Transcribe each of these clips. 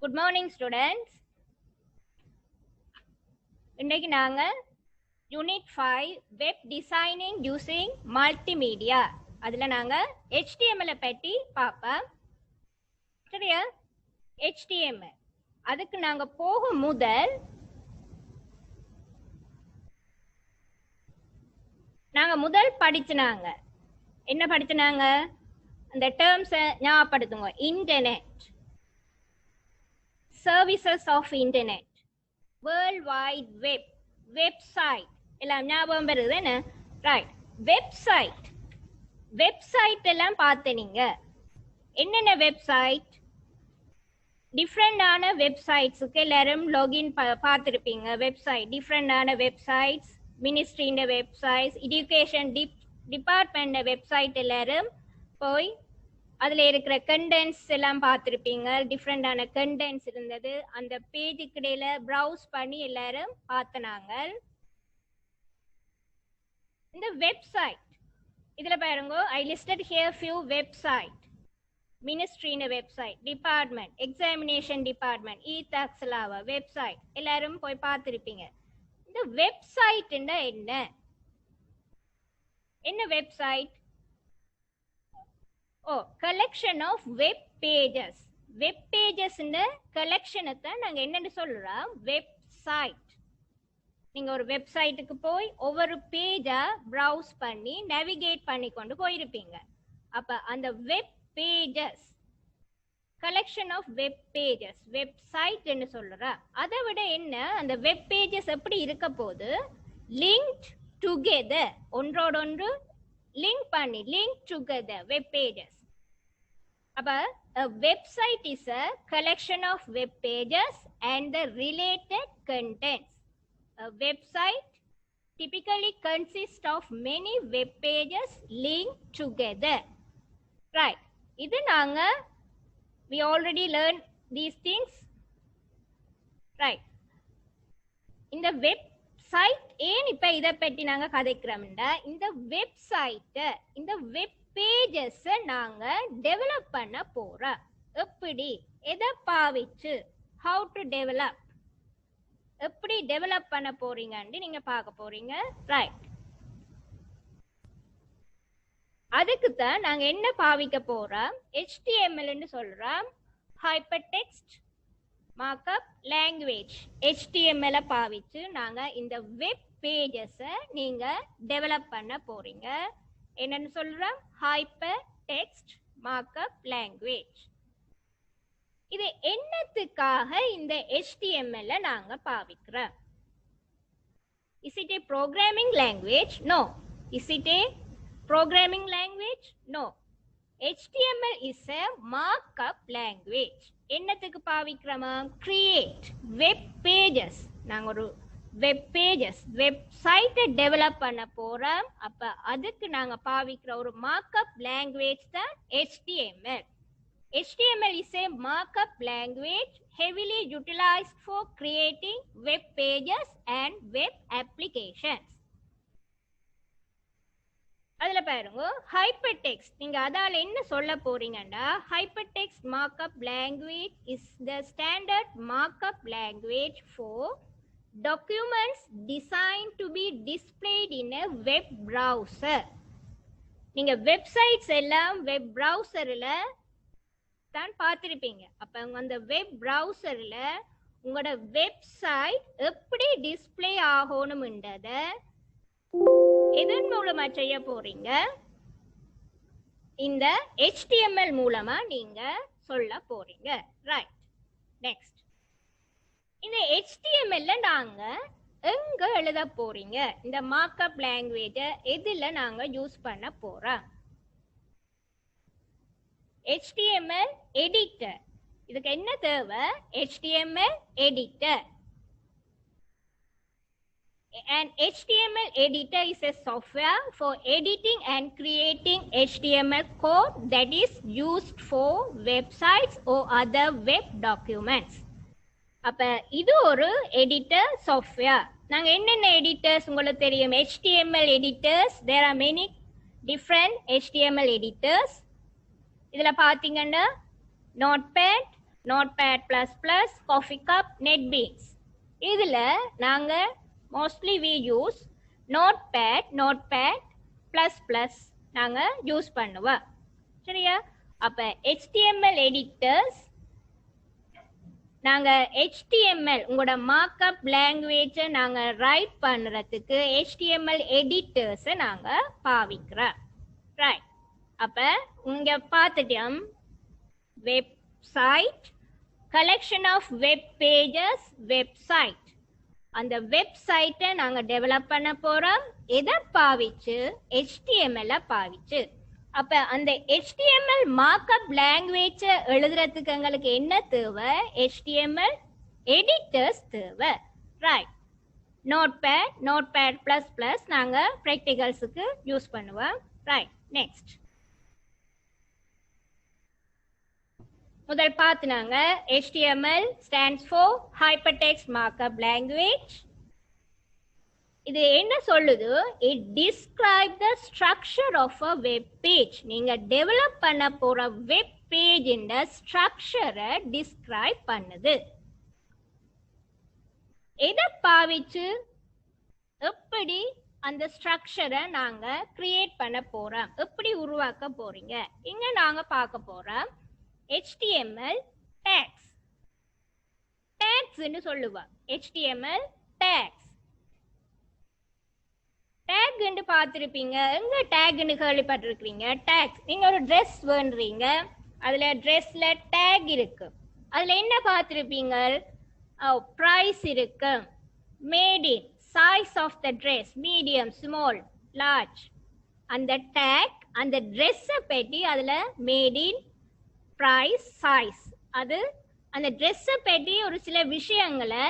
Good morning, students. இன்னைக்கு நாங்க Unit 5 Web Designing Using Multimedia அதுல நாங்க HTML பற்றி பார்ப்போம். சரியா? HTML அதுக்கு நாங்க போகும் முதல் படிச்சனாங்க என்ன படிச்சனாங்க அந்த டேர்ம்ஸ் ஞாபகப்படுத்துங்க. Internet, services of internet, world wide web, website எல்லாம் ஞாபகம் வருது என்ன? ரைட். வெப்சைட் எல்லாம் பார்த்து நீங்க என்னென்ன வெப்சைட், டிஃப்ரெண்டான வெப்சைட்ஸுக்கு எல்லாரும் லாகின் பார்த்துருப்பீங்க. வெப்சைட் டிஃப்ரெண்டான வெப்சைட்ஸ், மினிஸ்ட்ரியின் வெப்சைட்ஸ், எஜுகேஷன் டிபார்ட்மெண்ட் வெப்சைட் எல்லாரும் போய் அதில் இருக்கிற கண்டென்ட்ஸ் எல்லாம் பார்த்துருப்பீங்க. டிஃப்ரெண்டான கண்டென்ட்ஸ் இருந்தது. அந்த பேஜுக்கு இடையில ப்ரௌஸ் பண்ணி எல்லாரும் பார்த்தனாங்க. இந்த வெப்சைட் இதில் பாருங்க, I listed here few website. மினிஸ்ட்ரியின் வெப்சைட், டிபார்ட்மெண்ட், எக்ஸாமினேஷன் டிபார்ட்மெண்ட், இ-தாக்ஸ்லாவா வெப்சைட் எல்லாரும் போய் பார்த்துருப்பீங்க. இந்த வெப்சைட் என்ன website? Collection of web pages. Web pages கலெக்ஷனை தான் நாங்க என்னன்னு சொல்றோம் வெப்சைட். நீங்க ஒரு வெப்சைட்டுக்கு போய் ஒவ்வொரு பேஜா ப்ரௌஸ் பண்ணி நேவிகேட் பண்ணி கொண்டு போயிருப்பீங்க. அப்ப அந்த web pages, collection of web pages, website என்று சொல்றா. அதை விட என்ன, அந்த வெப் பேஜஸ் எப்படி இருக்க போது, லிங்க்ட் டுகெதர், ஒன்றோடொன்று லிங்க் பண்ணி, லிங்க் டுகெதர் வெப் பேஜஸ். அப்ப a website is a collection of web pages and the related contents. A website typically consists of many web pages linked together. Right. இது நாங்க we already learned these things. Right. இந்த website ஏன் இப்ப இதை பற்றி நாங்க கதைக்கிறோம்னா, இந்த வெப்சைட்டை, இந்த வெப் பேஜஸ் நாங்க டெவலப் பண்ண போறோம். எப்படி, எதை பாவிச்சு, ஹவு டு டெவலப், எப்படி டெவலப் பண்ண போறீங்கன்னு நீங்க பார்க்க போறீங்க. ரைட். அதுக்கு தான் நாங்க என்ன பாவிக்க போறோம், HTML ன்னு சொல்றோம், ஹைப்பர்டெக்ஸ்ட் மார்க்அப் லாங்குவேஜ். HTML பாவிச்சு நாங்க இந்த வெப் பேஜஸ் நீங்க டெவலப் பண்ண போறீங்க. என்னன்னு சொல்றோம், ஹைப்பர்டெக்ஸ்ட் மார்க்அப் லாங்குவேஜ். இது என்னத்துக்காக இந்த HTML நாங்க பாவிக்கிறோம்? Is it a programming language? No. Is it a programming language? No. HTML is a markup language. என்னத்துக்கு பாவிக்கிறோமா? Create web pages. நாங்க ஒரு வெப் பேஜஸ், வெப்சைட்டை டெவலப் பண்ண போறோம். அப்ப அதுக்கு நாங்க பாவிக்கிற ஒரு மார்க்அப் லாங்குவேஜ் தான் HTML. HTML is a markup language heavily utilized for creating web pages and web applications. அதுல பாருங்க, ஹைப்பர்டெக்ஸ்ட். நீங்க அதால என்ன சொல்ல போறீங்கன்னா, hypertext markup language is the standard markup language for documents designed to be displayed in a web browser. நீங்க websites எல்லாம் web browserல தான் பார்த்திருப்பீங்க. அப்ப அந்த வெப் browserல உங்களோட வெப்சைட் எப்படி டிஸ்பிளே ஆகணும்ன்றத எதன் மூலமா செய்ய போறீங்க? இந்த HTML மூலமா நீங்க சொல்ல போறீங்க. ரைட். நெக்ஸ்ட், இந்த HTML நாங்க எங்க எழுத போறீங்க? இந்த மார்க்அப் லாங்குவேஜ் எதுல நாங்க யூஸ் பண்ண போறோம்? HTML editor. இதுக்கு என்ன தேவை? HTML editor. An HTML editor is a software for editing and creating HTML code that is used for websites or other web documents. அப்ப இது ஒரு எடிட்டர் சாஃப்ட்வேர். நாங்க என்னென்ன எடிட்டர்ஸ் உங்களுக்கு தெரியும்? HTML editors. There are many different HTML editors. இதுல பாத்தீங்கன்னா Notepad, Notepad plus plus, coffee cup, NetBeans. இதில் நாங்கள் mostly we use Notepad plus plus நாங்கள் யூஸ் பண்ணுவோம். சரியா? அப்போ HTML எடிட்டர்ஸ் நாங்கள் HTML உங்களோட மார்க்அப் லாங்குவேஜை நாங்கள் ரைட் பண்ணுறதுக்கு HTML எடிட்டர்ஸை நாங்கள் பாவிக்கிறோம். ரைட். அப்போ இங்கே பார்த்துட்டோம் website, collection of web pages, website. அந்த வெப்சைட்டை நாங்கள் டெவலப் பண்ண போகிறோம். எதை பாவிச்சு? HTML பாவிச்சு. அப்போ அந்த HTML மார்க்அப் லாங்குவேஜை எழுதுறதுக்கு எங்களுக்கு என்ன தேவை? HTML எடிட்டர்ஸ் தேவை. ரைட். நோட்பேட் ப்ளஸ் ப்ளஸ் நாங்கள் ப்ராக்டிகல்ஸுக்கு யூஸ் பண்ணுவோம். ரைட். நெக்ஸ்ட் முதல் பார்த்துனாங்க HTML stands for Hypertext Markup Language. இது என்ன சொல்லுது? It describes the structure of a web page. நீங்க டெவலப் பண்ண போற வெப் பேஜ் இந்த ஸ்ட்ரக்சரை டிஸ்கிரைப் பண்ணுது. எதை பாவிச்சு எப்படி அந்த ஸ்ட்ரக்சரை நாங்க கிரியேட் பண்ண போறோம், எப்படி உருவாக்க போறீங்க? இங்க நாங்க பார்க்க போறோம் HTML tags. tags ன்னு சொல்லுவா. HTML tags. tag ன்னு பார்த்திருப்பீங்க. எங்க tag ன்னு கேள்விப்பட்டிருக்கீங்க? tags. நீங்க ஒரு Dress வேண்டுறீங்க, அதுல Dressல tag இருக்கு. அதுல என்ன பார்த்திருப்பீங்க? price இருக்கு, made in, size of the dress, medium, small, large. அந்த tag அந்த Dress-ஐ பற்றி அதுல made in, price, size, அது அந்த Dress-ஐ பற்றி ஒரு சில விஷயங்களை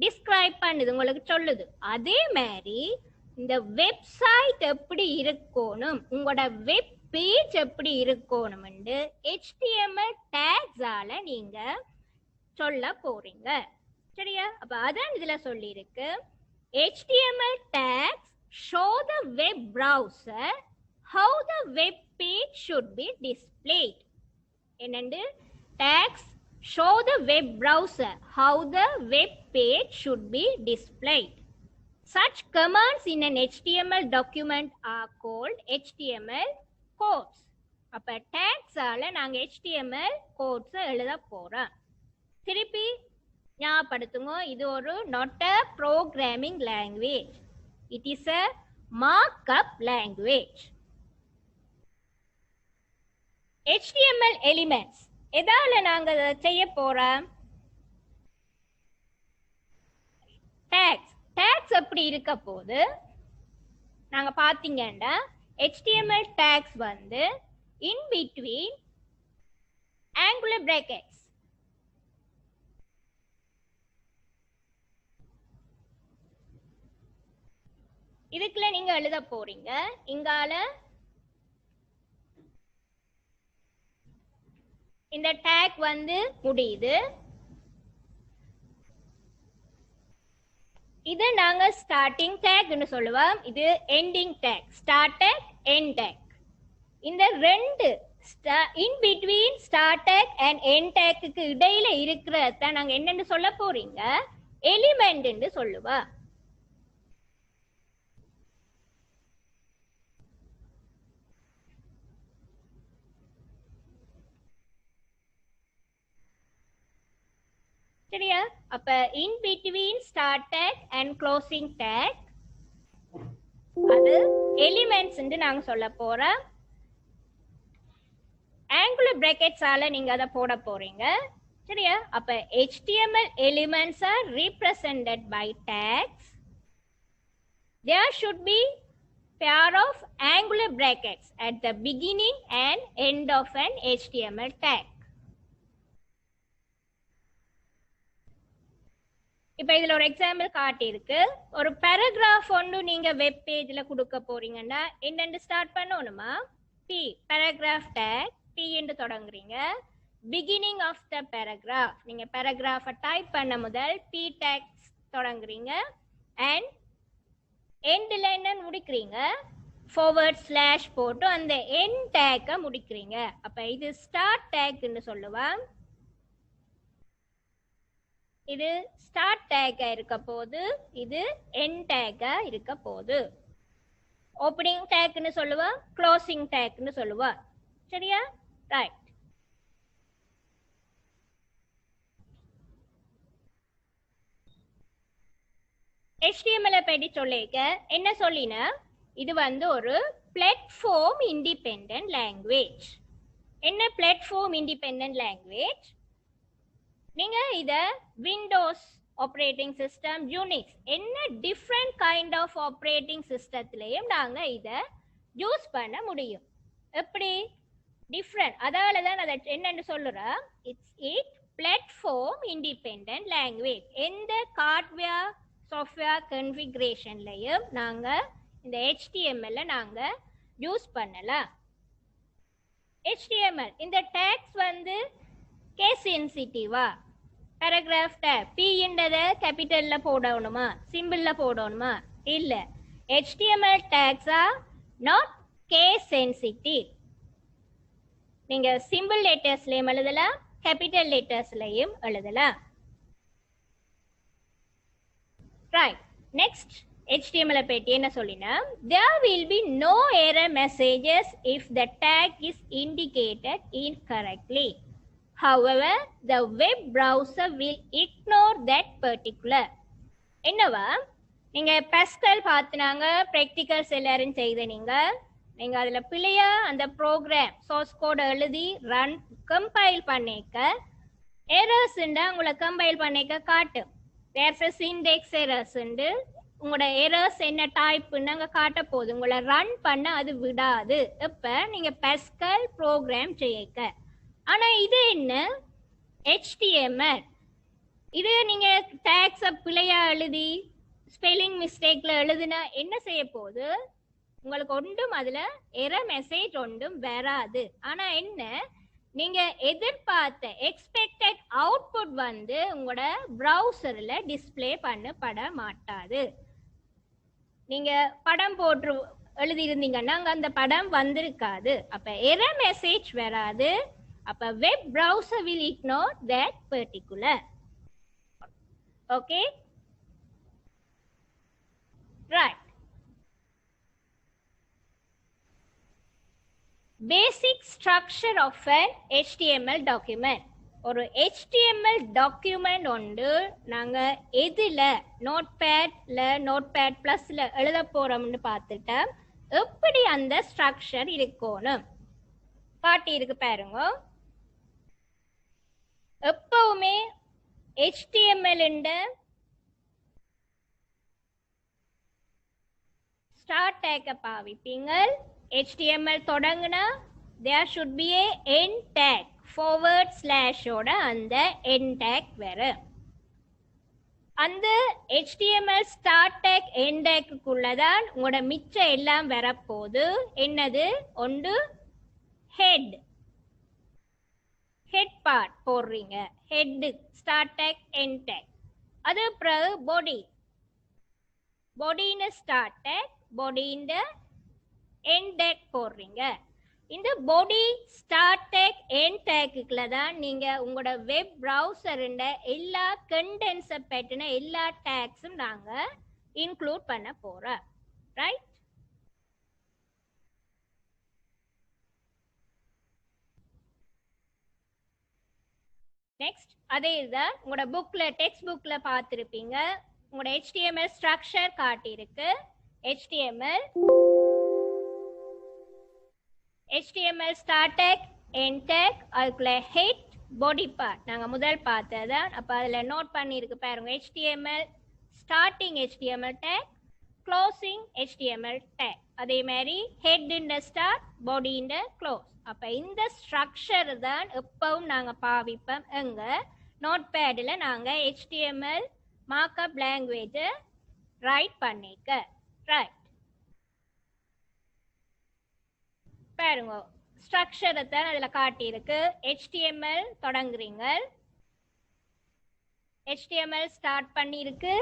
டிஸ்கிரைப் பண்ணுது, உங்களுக்கு சொல்லுது. அதே மாதிரி இந்த வெப்சைட் எப்படி இருக்கணும், உங்களோட வெப் பேஜ் எப்படி இருக்கணும் என்று HTML tags-ஆல நீங்க சொல்ல போறீங்க. சரியா? அப்ப அதான் இதுல சொல்லி இருக்கு. HTML tags show the web browser how the web page should be displayed. என்னண்டு tags show the web browser how the web page should be displayed. Such commands in an HTML document are called HTML codes. அப்ப tags ஆல நாங்க HTML codes எழுத போறோம். திருப்பி ஞாபகப்படுத்துங்க, இது ஒரு not a programming language. It is a markup language. HTML elements எதால நாங்க செய்ய போறோம்? tags. tags எப்படி இருக்க போது நாங்க பாத்தீங்கன்னா HTML tags வந்து in between angular brackets. இதுக்குள்ள நீங்க எழுத போறீங்க. இங்கால இந்த tag வந்து முடியுது. இது நாங்க ஸ்டார்டிங் tag ன்னு சொல்லுவோம். இது ending tag. Start tag, end tag. இந்த ரெண்டு இன் between start tag and end tagக்கு இடையில இருக்கிறத நாங்க என்னன்னு சொல்ல போறீங்க? எலிமெண்ட் என்று சொல்லுவா. சரியா? அப்ப இன் between start tag and closing tag அது எலிமெண்ட்ஸ் என்று நாங்க சொல்ல போறோம். angular brackets ஆல நீங்க அத போட போறீங்க. சரியா? அப்ப HTML elements are represented by tags. There should be pair of angular brackets at the beginning and end of an HTML tag. இப்ப இதுல ஒரு எக்ஸாம்பிள் காட்டி இருக்கு. ஒரு பேராகிராஃப் ஒன்று நீங்க வெப் பேஜ்ல கொடுக்க போறீங்கன்னா என்னன்னு ஸ்டார்ட் பண்ணணுமா? P paragraph tag P என்று தொடங்குறீங்க. beginning of the paragraph நீங்க paragraph டைப் பண்ண முதல் P tag தொடங்குறீங்க and endல என்ன முடிக்கிறீங்க? forward slash போட்டு அந்த end tag முடிக்கிறீங்க. அப்ப இது start tag ன்னு சொல்லுவாங்க. இது ஸ்டார்ட் டேக்கா இருக்க போது, இது எண்ட் டேக்கா இருக்க போது. ஓப்பனிங் டேக்னு சொல்லுவா, க்ளோசிங் டேக்னு சொல்லுவா. சரியா? ரைட். HTML பற்றி சொல்லிக்க என்ன சொல்லினா, இது வந்து ஒரு பிளாட்ஃபார்ம் இண்டிபெண்டன்ட் லாங்குவேஜ். என்ன பிளாட்ஃபார்ம் இண்டிபெண்டன்ட் லாங்குவேஜ்? நீங்க இத விண்டோஸ் ஆப்ரேட்டிங் சிஸ்டம், யூனிக்ஸ், என்ன டிஃப்ரெண்ட் கைண்ட் ஆஃப் ஆப்ரேட்டிங் சிஸ்டத்திலையும் நாங்க இத யூஸ் பண்ண முடியும். எப்படி? டிஃப்ரெண்ட். அதால தான் அதை என்னன்னு சொல்லுறேன், இட் பிளாட்ஃபார்ம் இண்டிபெண்டன்ட் லாங்குவேஜ். எந்த ஹார்ட்வேர் சாஃப்ட்வேர் கன்ஃபிகரேஷன்லையும் நாங்க இந்த HTML நாங்க யூஸ் பண்ணலாம். HTML இந்த டேக்ஸ் வந்து கேஸ் சென்சிட்டிவா? பேராகிராஃப் டேக் P-ன்றத கேபிட்டல்ல போடணுமா, சிம்பிள்ல போடணுமா? இல்ல. HTML tags are not case sensitive. நீங்க சிம்பிள் லெட்டர்ஸ்லயும் எழுதலாம், கேபிட்டல் லெட்டர்ஸ்லயும் எழுதலாம். ரைட். நெக்ஸ்ட் HTML பற்றி என்ன சொல்லினா, there will be no error messages if the tag is indicated incorrectly. However, the web browser will ignore that particular. என்னவா? நீங்க pascal பார்த்துனாங்க, practicals எல்லாரும் செய்த நீங்க அதுல பிழையா அந்த ப்ரோக்ராம் சோர்ஸ் கோட் எழுதி ரன் கம்பைல் பண்ணிக்க எரர்ஸ் உங்களை கம்பைல் பண்ணிக்க காட்டும். there's a syntax errors உண்டு, உங்களோட எரர்ஸ் என்ன டைப்னு அங்க காட்ட போகுது. உங்களை ரன் பண்ண அது விடாது. இப்ப நீங்க பாஸ்கல் ப்ரோக்ராம் செய்யக்க. ஆனா இது என்ன? HTML. இது நீங்க டேக்ஸ் பிழையா எழுதி ஸ்பெல்லிங் மிஸ்டேக்ல எழுதுனா என்ன செய்ய போகுது? உங்களுக்கு ஒன்றும் அதுல எரர் மெசேஜ் ஒன்றும் வராது. ஆனா என்ன, நீங்க எதிர்பார்த்த எக்ஸ்பெக்டட் அவுட்புட் வந்து உங்களோட ப்ரௌசர்ல டிஸ்பிளே பண்ணப்பட மாட்டாது. நீங்க படம் போட்டு எழுதி இருந்தீங்கன்னா அங்க அந்த படம் வந்திருக்காது. அப்ப எரர் மெசேஜ் வராது. அப்ப web browser will ignore that particular. Okay? Right. Basic structure of an HTML document. ஒரு HTML document ஒன்று நாங்க எதுல நோட்பேட்ல நோட்பேட் பிளஸ்ல எழுத போறோம்னு பார்த்துட்டா எப்படி அந்த ஸ்ட்ரக்சர் இருக்கணும் காட்டி இருக்கு பாருங்க. எப்பவுமே HTML ஸ்டார்ட் டேக்க பாவிப்பீங்க. HTML தொடங்குனா there should be a end tag, forward slash ஓட அந்த end tag வரும். அந்த HTML start tag end tag குள்ளதான் உங்களோட மிச்ச எல்லாம் வரப்போது. என்னது? ஒன்று head பார்ட் போடுறீங்க, head start tag end tag. அது பிறகு பாடின்னு ஸ்டார்ட் டேக், பாடியின் end tag போடுறீங்க. இந்த பாடி ஸ்டார்ட் டேக் end tagக்குள்ள தான் நீங்க உங்களோட வெப் browserண்ட எல்லா கண்டென்ட்ஸை பற்றின எல்லா டேக்ஸும் நாங்க இன்க்ளூட் பண்ண போறோம். ரைட்? நெக்ஸ்ட் அதே இதுதான் உங்களோட புக்ல டெக்ஸ்ட் புக்ல பார்த்துருப்பீங்க. உங்களோட HTML ஸ்ட்ரக்சர் காட்டியிருக்கு. HTML start tag, end tag, அதுக்குள்ள ஹெட், பாடி பார்ட் நாங்க முதல் பார்த்ததான். அப்ப அதுல நோட் பண்ணிருக்கு பாருங்க, HTML starting HTML tag, closing HTML tag. அதே மாதிரி ஹெட் இந்த ஸ்டார்ட், பாடி இந்த க்ளோஸ். அப்ப இந்த ஸ்ட்ரக்சர் தான் எப்பவும் நாங்க பாவிப்போம். எங்க நோட்பேட்ல நாங்க HTML மார்க்அப் லாங்குவேஜ் ரைட் பண்ணிக்க. ரைட் பாருங்க, ஸ்ட்ரக்சரை தான் அதுல காட்டியிருக்கு. HTML தொடங்குறீங்க, HTML ஸ்டார்ட் பண்ணிருக்கு,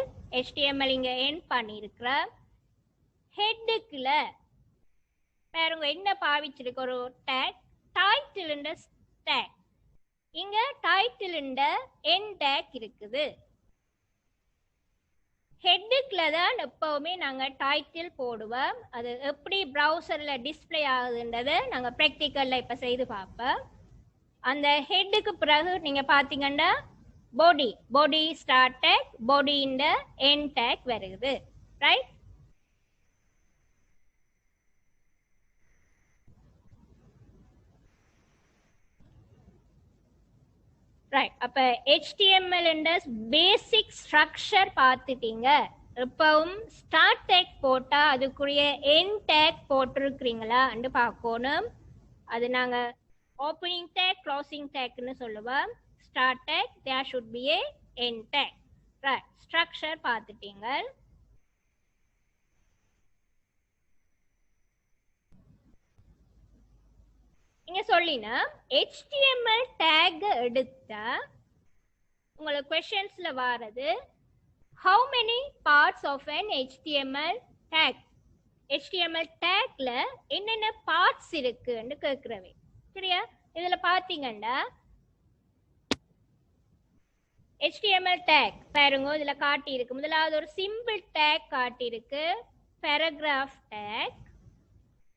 HTML இங்க எண்ட் பண்ணிருக்கிற. ஹெட்டுக்குள்ள பாருங்க என்ன பாவிச்சிருக்கு, ஒரு டேக், டைட்டில் டேக். இங்க டைட்டில் எண்ட் டேக் இருக்குது. ஹெட்டுக்குள்ள தான் எப்பவுமே நாங்க டைட்டில் போடுவோம். அது எப்படி ப்ரௌசர்ல டிஸ்ப்ளே ஆகுதுன்றதை நாங்க ப்ராக்டிக்கல்ல இப்ப செய்து பார்ப்போம். அந்த ஹெட்டுக்கு பிறகு நீங்க பாத்தீங்கன்னா பாடி ஸ்டார்ட் டேக், பாடி இந்த எண்ட் டேக் வருது, ரைட்? ரைட். அப்ப HTML என்ற பேசிக் ஸ்ட்ரக்சர் பார்த்துட்டீங்க. இப்பவும் ஸ்டார்ட் டேக் போட்டா அதுக்குரிய எண்ட் டேக் போட்டிருக்கிறீங்களா என்று பார்க்கணும். அது நாங்க ஓப்பனிங் டேக், க்ளோசிங் டேக்னு சொல்லுவோம். Start tag, there should be a end tag. Right, structure பார்த்துட்டீங்க. நீங்க சொல்லினா HTML டேக் எடுத்தா உங்களுக்கு क्वेश्चंसல வாரது how many parts of an HTML tag. HTML tagல என்னென்ன parts இருக்குன்னு கேக்குறவே. சரியா? இதுல பாத்தீங்கன்னா HTML tag பாருங்க, இதுல காட்டி இருக்கு. முதலாவது ஒரு சிம்பிள் டேக் காட்டி இருக்கு, paragraph tag.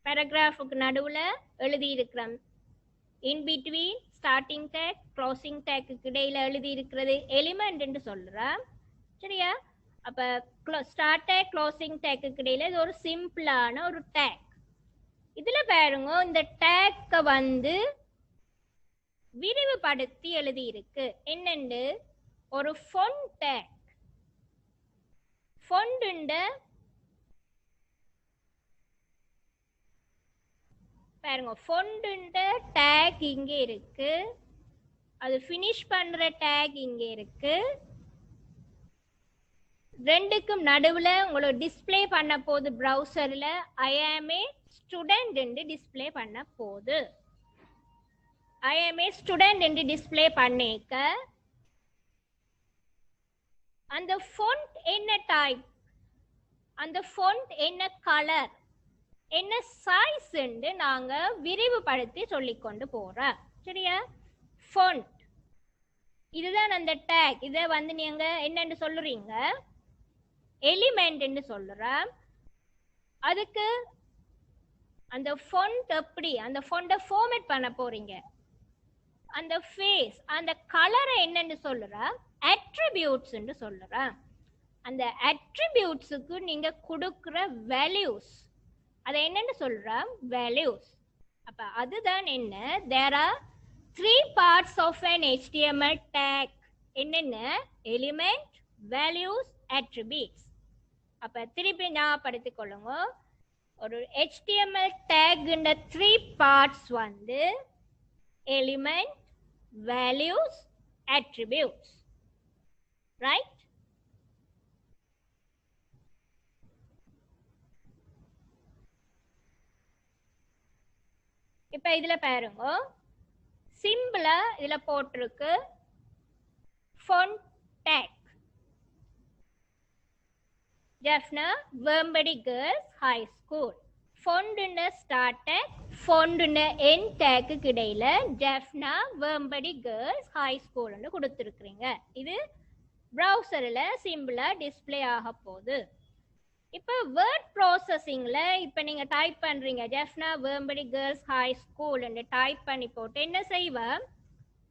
பேராகிராஃபுக்கு நடுவுல எழுதி இருக்கிறோம் in between starting tag, closing tag இடையில எழுதி இருக்கிறது எலிமெண்ட் என்று சொல்றோம். சரியா? அப்ப ஸ்டார்ட் டேக், க்ளோசிங் டேக்கு இடையில இது ஒரு சிம்பிளான ஒரு டேக். இதுல பாருங்க, இந்த டேக்க வந்து விரிவுபடுத்தி எழுதி இருக்கு. என்னண்டு ஒரு ஃபொண்ட் டேக். ஃபொண்ட்ண்ட பாருங்க, ஃபொண்ட்ண்ட டேக் இங்க இருக்கு, அது ஃபினிஷ் பண்ற டேக் இங்க இருக்கு. ரெண்டுக்கும் நடுவுல உங்களுக்கு டிஸ்ப்ளே பண்ண போது ப்ரௌசர்ல ஐ ஆம் ஏ ஸ்டூடெண்ட் என்று டிஸ்ப்ளே பண்ண போது. ஐ ஆம் ஏ ஸ்டூடெண்ட் என்று டிஸ்ப்ளே பண்ணிக்க அந்த ஃபொண்ட் என்ன டைப், அந்த ஃபொண்ட் என்ன கலர், என்ன சைஸ் என்று நாங்க விரிவுபடுத்தி சொல்லிக்கொண்டு போறோம். சரியா? ஃபொண்ட் இதுதான் அந்த டேக். இதை வந்து நீங்க என்னன்னு சொல்லுறீங்க, எலிமெண்ட் என்று சொல்றோம். அதுக்கு அந்த ஃபொண்ட் எப்படி, அந்த ஃபொண்ட ஃபார்மேட் பண்ண போறீங்க. அந்த ஃபேஸ், அந்த கலரை என்னன்னு சொல்றோம், அட்ரிபியூட்ஸ் என்று சொல்றோம். அந்த அட்ரிபியூட்ஸுக்கு நீங்க கொடுக்கிற வேல்யூஸ், அதை என்னன்னு சொல்றோம், வேல்யூஸ். அப்ப அதுதான் என்ன, there are 3 parts of an HTML tag. என்னென்ன, எலிமெண்ட், வேல்யூஸ், attributes. அப்ப திருப்பி ஞாபகப்படுத்திக் கொள்ளுங்க, ஒரு HTML tag இந்த 3 parts வந்து எலிமெண்ட், வேல்யூஸ், attributes. ரைட்? இப்ப இதுல பாருங்க, சிம்பிளா இதுல போட்டிருக்கு font tag Jaffna Wormbody Girls High School. Font in the start tag, font in the end tag க்கு இடையில Jaffna Wormbody Girls High School ன்னு கொடுத்திருக்கீங்க. இது browserல சிம்பிளா டிஸ்ப்ளே ஆக போகுது. இப்ப வேர்ட் ப்ராசஸிங்ல இப்ப நீங்க டைப் பண்றீங்க Jaffna Vembadi girls high school என்று டைப் பண்ணி போட்டு என்ன செய்வோம்,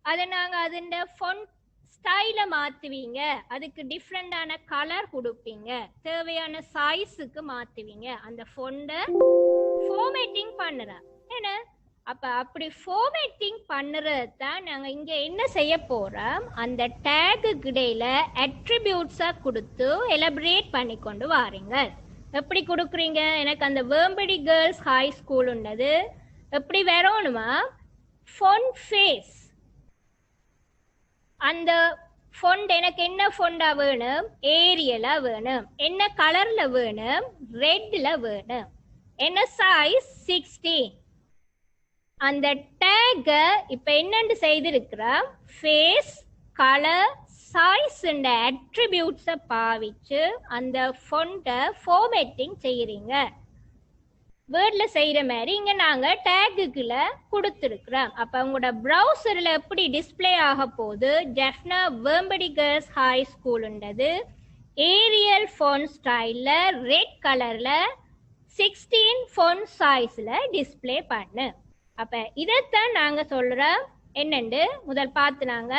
அதை நாங்க அதோட ஃபொண்ட் ஸ்டைல மாத்துவீங்க, அதுக்கு டிஃப்ரெண்டான கலர் கொடுப்பீங்க, தேவையான சைஸுக்கு மாத்துவீங்க, அந்த ஃபொண்ட ஃபார்மேட்டிங் பண்ணுறோம். என்ன அப்ப அப்படி ஃபார்மேட்டிங் பண்ணுறது தான் நாங்க இங்க என்ன செய்ய போறோம், அந்த டேகுக்கு இடையில அட்ரிபியூட்ஸா கொடுத்து எலபரேட் பண்ணி கொண்டு வாரீங்க. எப்படி கொடுக்குறீங்க, எனக்கு அந்த வேர்ம்படி கேர்ள்ஸ் ஹை ஸ்கூல் உள்ளது எப்படி வரணுமா, ஃபொண்ட் ஃபேஸ், அந்த ஃபொண்ட் எனக்கு என்ன ஃபொண்டா வேணும், ஏரியலா வேணும், என்ன கலர்ல வேணும், ரெட்ல வேணும், என்ன சைஸ் 16. அந்த டேக இப்ப என்னன்னு செய்திருக்கிறோம், ஃபேஸ், கலர், சைஸ் என்ற அட்ரிபியூட்ஸை பாவிச்சு அந்த ஃபொண்ட ஃபார்மேட்டிங் செய்யறீங்க. வேர்ட்ல செய்யற மாதிரி இங்க நாங்க டேகுக்குள்ள கொடுத்துருக்கிறோம். அப்ப உங்களோட ப்ரௌசர்ல எப்படி டிஸ்ப்ளே ஆக போகுது, ஜெஃப்னா வேர்ம்படி கேர்ள்ஸ் ஹை ஸ்கூல்ன்றது ஏரியல் font ஸ்டைல்ல ரெட் கலர்ல 16 font சைஸ்ல டிஸ்ப்ளே பண்ணு. அப்ப இதைத்தான் நாங்க சொல்றோம் என்னண்டு முதல் பார்த்து நாங்க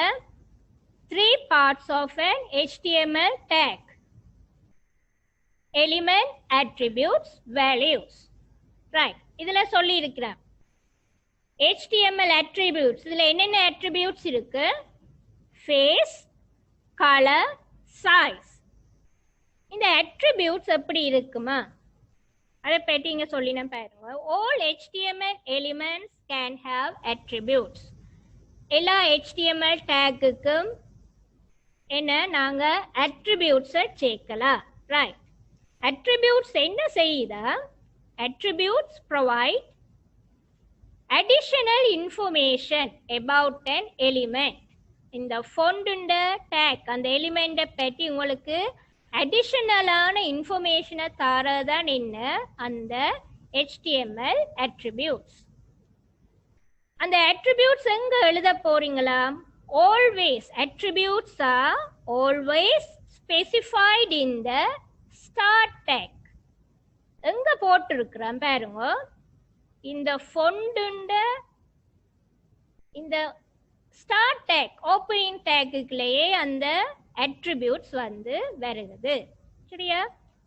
3 parts of an HTML tag: element, attributes, values. Right, இதுல சொல்லி இருக்கிறேன் HTML attributes. இதுல என்னென்ன attributes இருக்கு? face, color, size. இந்த attributes எப்படி இருக்குமா அதை பற்றி இங்க சொல்லினா பாருங்க. all HTML elements can have attributes. எல்லா HTML டேக்குக்கும் என்ன நாங்க attributes சேர்க்கலாம். ரைட், attributes என்ன செய்யுதா? attributes provide additional information about an element. இந்த font டேக் அந்த எலிமெண்ட் பற்றி உங்களுக்கு அடிஷனலான இன்ஃபர்மேஷனை தரதான் என்ன அந்த HTML attributes. அந்த attributes எங்க எழுத போறீங்களா? always attributes are always specified in the start tag. எங்க போட்டிருக்கிறேன் பாருங்க, இந்த font இந்த start tag opening tagக்குள்ளேயே அந்த attributes வந்து வருகிறது. சரியா?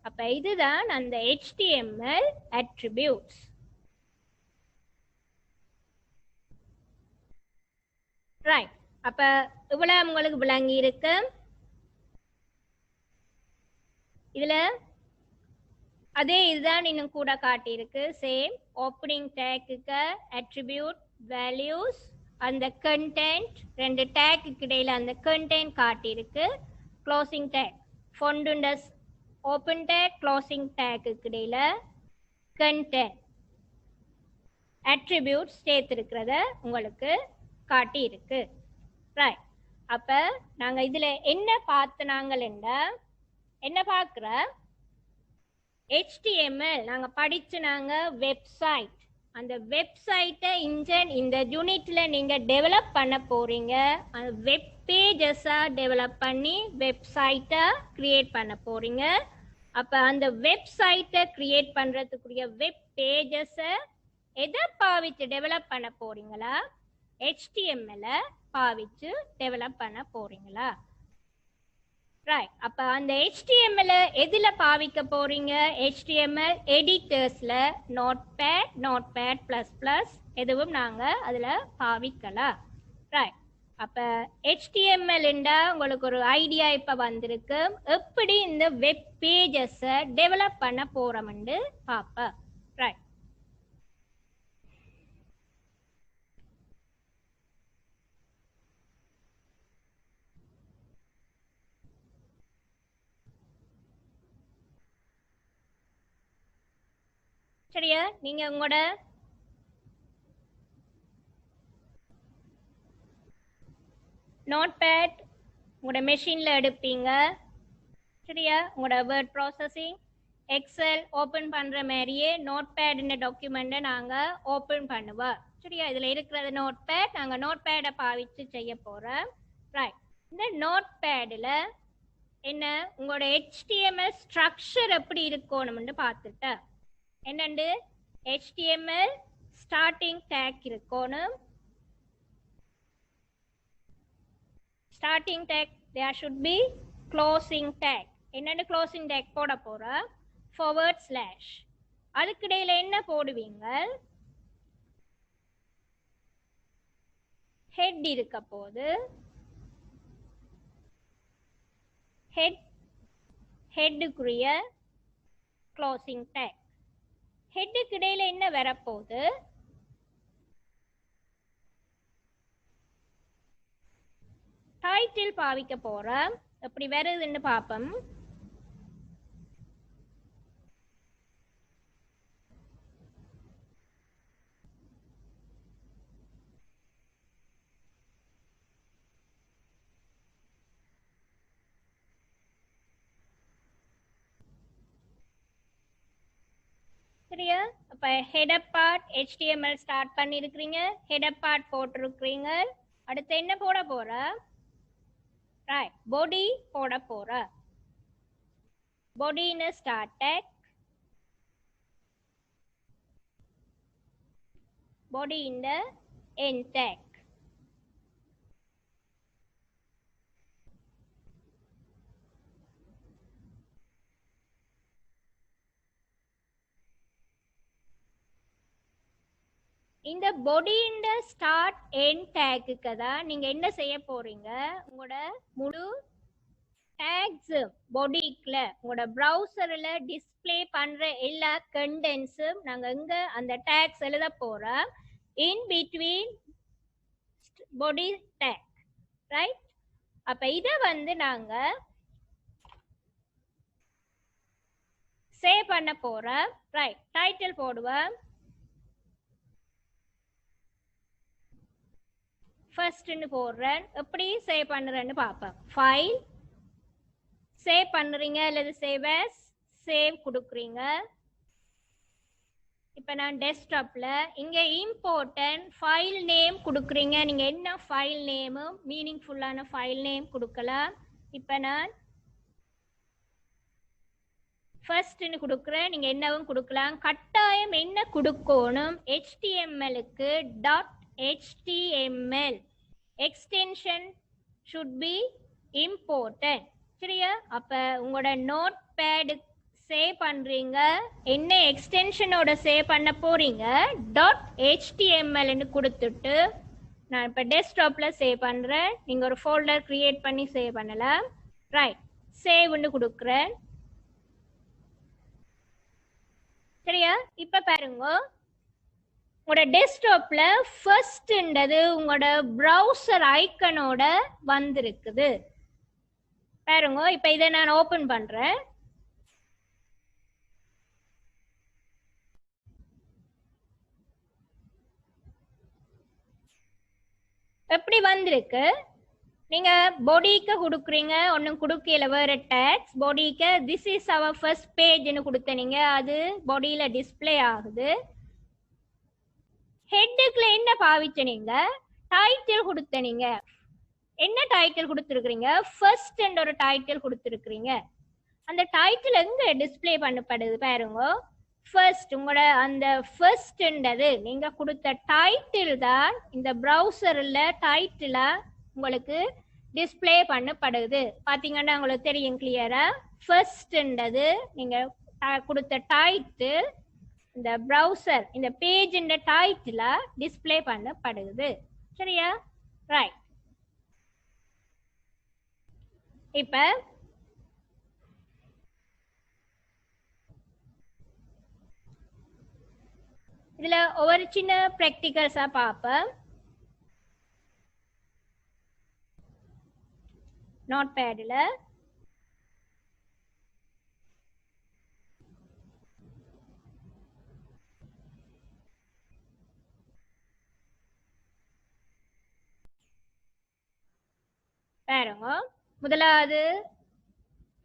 அப்ப இதுதான் அந்த HTML attributes. ரைட், அப்ப இவ்வளவு உங்களுக்கு விளங்கி இருக்கு. இதுல அதே இதுதான் இன்னும் கூட காட்டி இருக்கு. சேம் ஓப்பனிங் டேக்குக்கு attribute, values, அந்த கண்டென்ட் ரெண்டு டேக்கு இடையில அந்த கண்டென்ட் காட்டி இருக்கு. க்ளோசிங் டேக் ஃபொண்டுண்டஸ் ஓப்பன் டேக் க்ளோசிங் டேக்கு இடையில கண்டென்ட் attributes சேர்த்திருக்கிறத உங்களுக்கு காட்டி இருக்கு. ரைட், அப்ப நாங்க இதுல என்ன பார்த்தனாங்கள்டா என்ன பார்க்குற HTML நாங்க படிச்சு நாங்க வெப்சைட், அந்த வெப்சைட்டை இந்த யூனிட்ல நீங்க டெவலப் பண்ண போறீங்க. அந்த வெப் பேஜஸா டெவலப் பண்ணி வெப்சைட்டை கிரியேட் பண்ண போறீங்க. அப்ப அந்த வெப்சைட்டை கிரியேட் பண்றதுக்குரிய வெப் பேஜஸை எதை பாவிச்சு டெவலப் பண்ண போறீங்களா? HTML பாவிச்சு டெவலப் பண்ண போறீங்களா? ரைட், அப்ப அந்த HTML எதுல பாவிக்க போறீங்க? HTML எடிட்டர்ஸ்ல நோட்பேட், நோட்பேட் பிளஸ் பிளஸ் எதுவும் நாங்க அதுல பாவிக்கலாம். ரைட், அப்ப HTML உங்களுக்கு ஒரு ஐடியா இப்ப வந்திருக்கு. எப்படி இந்த வெப் பேஜஸ் டெவலப் பண்ண போறோம்னு பாப்ப. ரைட், சரியா? நீங்க உங்களோட நோட்பேட் உங்களோட மெஷின்ல எடுப்பீங்க. சரியா? உங்களோட வேர்ட் ப்ராசஸிங் எக்ஸல் ஓப்பன் பண்ற மாதிரியே நோட்பேட் டாக்குமெண்ட்டை நாங்க ஓப்பன் பண்ணுவோம். சரியா? இதுல இருக்கிறது நோட்பேட், நாங்க நோட்பேடை பாவிச்சு செய்ய போறோம். ரைட், இந்த நோட்பேடில் என்ன உங்களோட HTML ஸ்ட்ரக்சர் எப்படி இருக்கணும்னு பார்த்துட்டு என்னண்டு HTML ஸ்டார்டிங் டேக் இருக்கணும். Starting take there should be closing tag. என்னண்டு closing tag போட போற /. அதுக்கு இடையில என்ன போடுவீங்க? ஹெட் இருக்க போது ஹெட்டுக்குரிய closing tag. ஹெட்டுக்கு இடையில என்ன வரப்போகுது? டைட்டில் பாவிக்க போறோம். எப்படி வருதுன்னு பாப்போம். சரியா? அப்ப ஹெடர் பார்ட் HTML ஸ்டார்ட் பண்ணிருக்கீங்க, ஹெடர் பார்ட் போட்டிருக்கீங்க. அடுத்து என்ன போட போற? ரைட், பாடி போட போற. body in a start tag, body in the end tag. இந்த body in the start end tagக்கு தான் நீங்க என்ன செய்ய போறீங்க, உங்களோட முழு tags bodyக்குள்ள உங்களோட browserல டிஸ்ப்ளே பண்ற எல்லா கண்டென்ட்ஸும் நாங்க இங்க அந்த tags எழுத போறோம் in between body tag, right? அப்ப இத வந்து நாங்க சேவ் பண்ண போறோம், ரைட்? டைட்டில் போடுவோம், ஃபர்ஸ்ட்னு போடுறேன். எப்படி சேவ் பண்ணுறேன்னு பார்ப்பேன். ஃபைல் சேவ் பண்ணுறீங்க அல்லது சேவ் அஸ், சேவ் கொடுக்குறீங்க. இப்போ நான் டெஸ்க்டாப்பில் இங்கே இம்பார்ட்டன்ட் ஃபைல் நேம் கொடுக்குறீங்க. நீங்கள் என்ன ஃபைல் நேமும் மீனிங்ஃபுல்லான ஃபைல் நேம் கொடுக்கலாம். இப்போ நான் ஃபர்ஸ்ட்னு கொடுக்குறேன், நீங்கள் என்னவும் கொடுக்கலாம். கட்டாயம் என்ன கொடுக்கணும், HTML-க்கு .html extension should be important, சரியா? அப்ப உங்களோட நோட் பேட் சேவ் பண்றீங்க, என்ன எக்ஸ்டென்ஷனோட சேவ் பண்ண போறீங்க, .html ன்னு கொடுத்துட்டு நான் இப்ப டெஸ்க்டாப்ல சேவ் பண்றேன். நீங்க ஒரு ஃபோல்டர் கிரியேட் பண்ணி சேவ் பண்ணலாம், ரைட்? சேவ்னு கொடுக்குறேன், சரியா? இப்ப பாருங்க, உங்களோட டெஸ்க்டாப்ல ஃபர்ஸ்ட்ன்றது உங்களோட ப்ரௌசர் ஐக்கனோட வந்திருக்குது பாருங்க. இப்ப இதை நான் ஓபன் பண்றேன். எப்படி வந்திருக்கு? நீங்க பாடிக்கு கொடுக்குறீங்க, ஒன்னும் கொடுக்கல, வேற டேக்ஸ் பாடிக்கு திஸ் இஸ் அவர் ஃபர்ஸ்ட் பேஜ்னு கொடுத்தீங்க, அது பாடியில டிஸ்ப்ளே ஆகுது. ஹெட்டுக்குள்ள என்ன பாவிச்சனீங்க, டைட்டில் கொடுத்தனீங்க. என்ன டைட்டில் கொடுத்துருக்கீங்க, ஃபர்ஸ்ட் என்ற ஒரு டைட்டில் கொடுத்துருக்கீங்க. அந்த டைட்டில் எங்க டிஸ்ப்ளே பண்ணப்படுது பாருங்க. ஃபர்ஸ்ட் உங்களோட அந்த ஃபர்ஸ்ட்ன்றது நீங்க கொடுத்த டைட்டில் தான் இந்த ப்ரௌசர்ல டைட்டிலா உங்களுக்கு டிஸ்ப்ளே பண்ணப்படுது. பாத்தீங்கன்னா உங்களுக்கு தெரியும் கிளியரா. ஃபர்ஸ்ட்ன்றது நீங்க கொடுத்த டைட்டில் இந்த ப்ரௌசர் இந்த பேஜ் இந்த டைட்டில டிஸ்ப்ளே பண்ணப்படுது, சரியா? ரைட். இப்ப இதுல ஒவ்வொரு சின்ன பிராக்டிகல்ஸா பார்ப்போம். நோட் பேட்ல பாருங்க. முதலாவது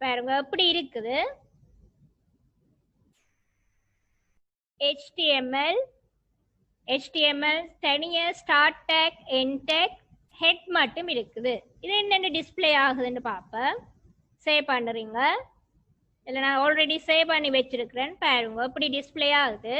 பாருங்க எப்படி இருக்குது. HTML தனியா start take, end take, head மட்டும் இருக்குது. இது என்னென்ன டிஸ்ப்ளே ஆகுதுன்னு பார்ப்போம். சேவ் பண்ணுறீங்க, இல்லை நான் ஆல்ரெடி சேவ் பண்ணி வச்சிருக்கிறேன். பாருங்க எப்படி டிஸ்ப்ளே ஆகுது.